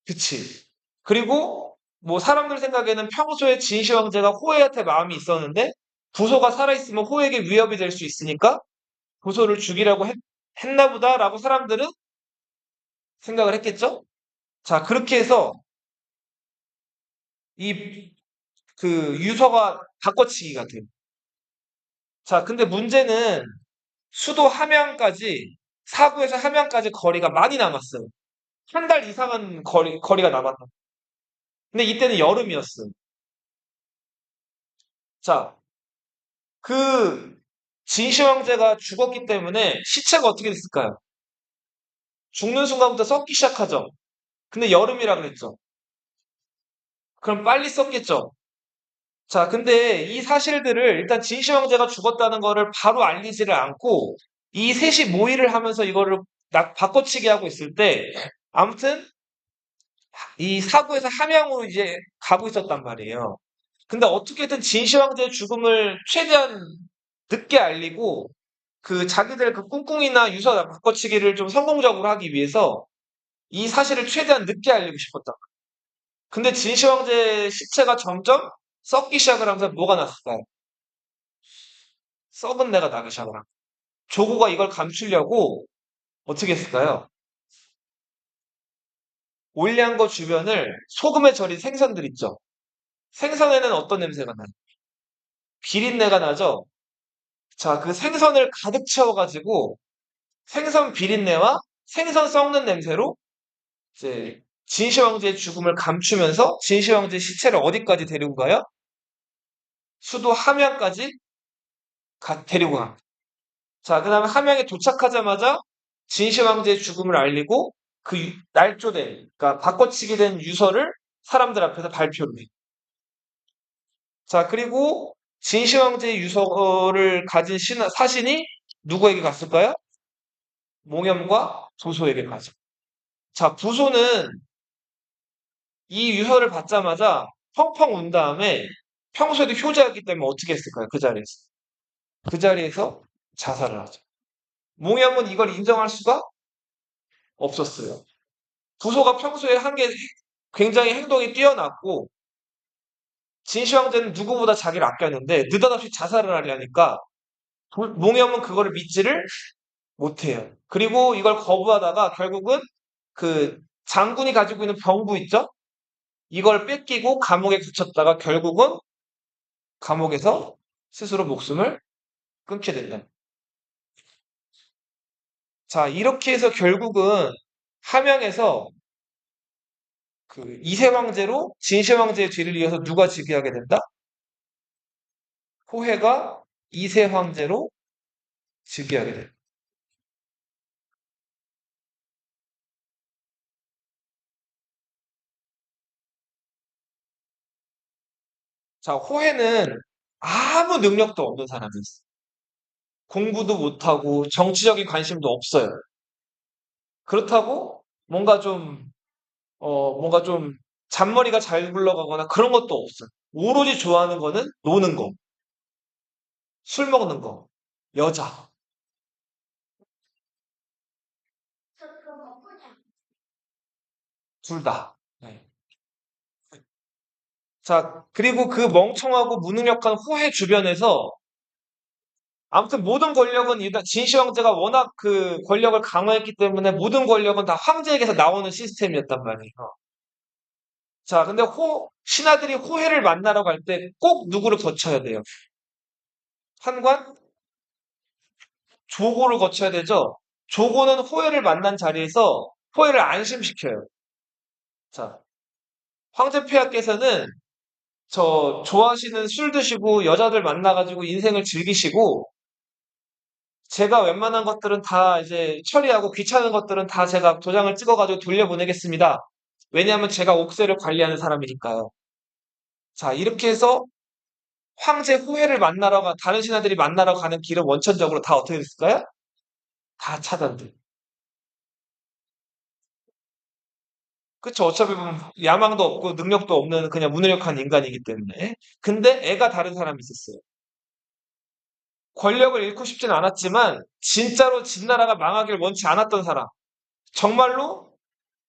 그치. 그리고 뭐 사람들 생각에는 평소에 진시 황제가 호해한테 마음이 있었는데 부소가 살아있으면 호해에게 위협이 될 수 있으니까 부소를 죽이라고 했나 보다라고 사람들은 생각을 했겠죠? 자, 그렇게 해서 이 유서가 바꿔치기가 돼요. 자, 근데 문제는 수도 함양까지 사구에서 함양까지 거리가 많이 남았어요. 한 달 이상은 거리가 남았다. 근데 이때는 여름이었어요. 자, 그 진시 황제가 죽었기 때문에 시체가 어떻게 됐을까요? 죽는 순간부터 썩기 시작하죠. 근데 여름이라 그랬죠. 그럼 빨리 썩겠죠. 자, 근데 이 사실들을 일단 진시 황제가 죽었다는 거를 바로 알리지를 않고 이 셋이 모의를 하면서 이거를 바꿔치기 하고 있을 때 아무튼 이 사고에서 함양으로 이제 가고 있었단 말이에요. 근데 어떻게든 진시 황제의 죽음을 최대한 늦게 알리고 그 자기들 그 꿍꿍이나 유서 바꿔치기를 좀 성공적으로 하기 위해서 이 사실을 최대한 늦게 알리고 싶었다. 근데 진시 황제의 시체가 점점 썩기 시작을 하면서 뭐가 났을까요? 썩은 내가 나기 시작을 합니다. 조고가 이걸 감추려고 어떻게 했을까요? 올량거 주변을 소금에 절인 생선들 있죠. 생선에는 어떤 냄새가 나요? 비린내가 나죠? 자, 그 생선을 가득 채워가지고 생선 비린내와 생선 썩는 냄새로 이제 진시 황제의 죽음을 감추면서 진시 황제의 시체를 어디까지 데리고 가요? 수도 함양까지 데리고 갑니다. 자, 그 다음에 함양에 도착하자마자 진시 황제의 죽음을 알리고 그 날조된, 그러니까 바꿔치기 된 유서를 사람들 앞에서 발표를 해요. 자, 그리고 진시 황제의 유서를 가진 사신이 누구에게 갔을까요? 몽염과 부소에게 가죠. 자, 부소는 이 유서를 받자마자 펑펑 운 다음에 평소에도 효자였기 때문에 어떻게 했을까요? 그 자리에서. 그 자리에서 자살을 하죠. 몽염은 이걸 인정할 수가 없었어요. 부소가 평소에 한 게 굉장히 행동이 뛰어났고 진시 황제는 누구보다 자기를 아꼈는데 느닷없이 자살을 하려니까 몽염은 그거를 믿지를 못해요. 그리고 이걸 거부하다가 결국은 그 장군이 가지고 있는 병부 있죠? 이걸 뺏기고 감옥에 갇혔다가 결국은 감옥에서 스스로 목숨을 끊게 된다. 자, 이렇게 해서 결국은 함양에서 그 이세 황제로 진시 황제의 뒤를 이어서 누가 즉위하게 된다? 호해가 이세 황제로 즉위하게 된다. 자, 호해는 아무 능력도 없는 사람이었어. 공부도 못하고 정치적인 관심도 없어요. 그렇다고 뭔가 좀 잔머리가 잘 굴러가거나 그런 것도 없어요. 오로지 좋아하는 거는 노는 거, 술 먹는 거, 여자, 저 그거 먹고자. 둘 다. 네. 자, 그리고 그 멍청하고 무능력한 호해 주변에서 아무튼 모든 권력은 일단 진시 황제가 워낙 그 권력을 강화했기 때문에 모든 권력은 다 황제에게서 나오는 시스템이었단 말이에요. 자, 근데 신하들이 호해를 만나러 갈 때 꼭 누구를 거쳐야 돼요? 한관? 조고를 거쳐야 되죠? 조고는 호해를 만난 자리에서 호해를 안심시켜요. 자, 황제 폐하께서는 저 좋아하시는 술 드시고 여자들 만나가지고 인생을 즐기시고 제가 웬만한 것들은 다 이제 처리하고 귀찮은 것들은 다 제가 도장을 찍어가지고 돌려보내겠습니다. 왜냐하면 제가 옥새를 관리하는 사람이니까요. 자, 이렇게 해서 황제 후회를 다른 신하들이 만나러 가는 길은 원천적으로 다 어떻게 됐을까요? 다 차단돼. 그쵸. 어차피 보면 야망도 없고 능력도 없는 그냥 무능력한 인간이기 때문에. 근데 애가 다른 사람이 있었어요. 권력을 잃고 싶진 않았지만 진짜로 진나라가 망하길 원치 않았던 사람. 정말로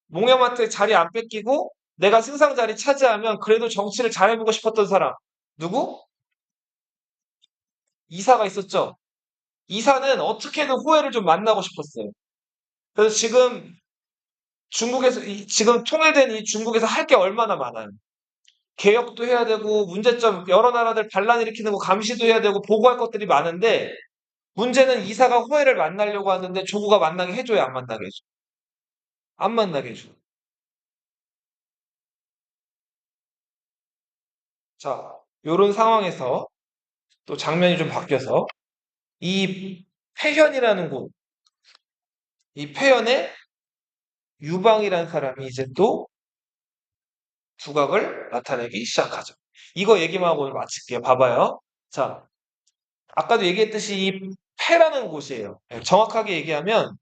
몽염한테 자리 안 뺏기고 내가 승상 자리 차지하면 그래도 정치를 잘해보고 싶었던 사람. 누구? 이사가 있었죠. 이사는 어떻게든 호해를 좀 만나고 싶었어요. 그래서 지금 통일된 이 중국에서 할 게 얼마나 많아요. 개혁도 해야 되고, 여러 나라들 반란 일으키는 거 감시도 해야 되고, 보고할 것들이 많은데, 문제는 이사가 호해를 만나려고 하는데, 조구가 만나게 해줘야 안 만나게 해줘. 안 만나게 해줘. 자, 요런 상황에서 또 장면이 좀 바뀌어서, 이 폐현이라는 곳, 이 폐현에 유방이라는 사람이 이제 또 두각을 나타내기 시작하죠. 이거 얘기만 하고 오늘 마칠게요. 봐봐요. 자, 아까도 얘기했듯이 이 패라는 곳이에요. 예, 정확하게 얘기하면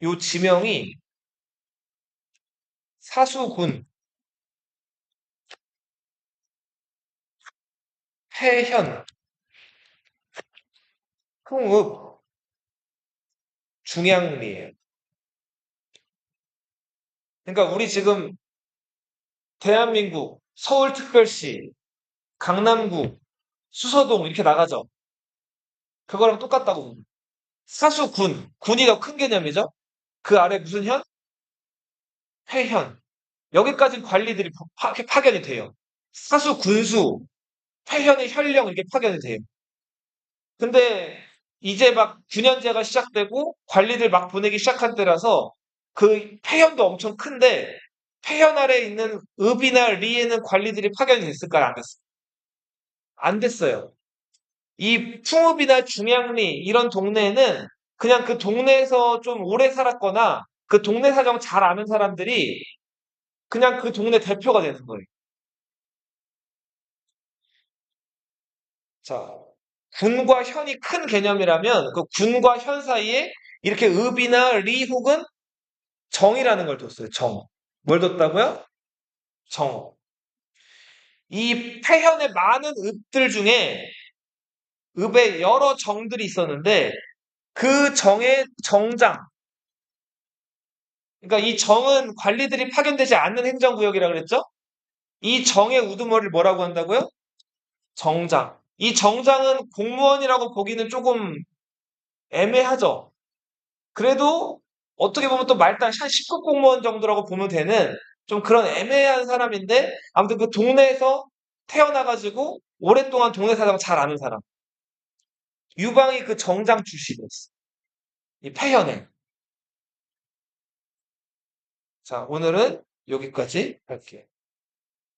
요 지명이 사수군, 패현, 흥읍, 중양리예요. 그러니까 우리 지금 대한민국 서울특별시, 강남구, 수서동 이렇게 나가죠. 그거랑 똑같다고 봅니다. 사수군, 군이 더 큰 개념이죠. 그 아래 무슨 현? 회현. 여기까지 관리들이 파견이 돼요. 사수, 군수, 회현의 현령 이렇게 파견이 돼요. 근데 이제 막 9년제가 시작되고 관리들 막 보내기 시작한 때라서 그 폐현도 엄청 큰데 폐현 아래에 있는 읍이나 리에는 관리들이 파견이 됐을까요? 안 됐어요. 안 됐어요. 이 풍읍이나 중양리 이런 동네에는 그냥 그 동네에서 좀 오래 살았거나 그 동네 사정 잘 아는 사람들이 그냥 그 동네 대표가 되는 거예요. 자, 군과 현이 큰 개념이라면 그 군과 현 사이에 이렇게 읍이나 리 혹은 정이라는 걸 뒀어요. 정. 뭘 뒀다고요? 정. 이 태현의 많은 읍들 중에 읍에 여러 정들이 있었는데 그 정의 정장, 그러니까 이 정은 관리들이 파견되지 않는 행정구역이라고 그랬죠? 이 정의 우두머리를 뭐라고 한다고요? 정장. 이 정장은 공무원이라고 보기는 조금 애매하죠. 그래도 어떻게 보면 또 말단 한 10급 공무원 정도라고 보면 되는 좀 그런 애매한 사람인데 아무튼 그 동네에서 태어나가지고 오랫동안 동네 사정 잘 아는 사람. 유방이 그 정장 출신이었어. 이 폐현에. 자, 오늘은 여기까지 할게요.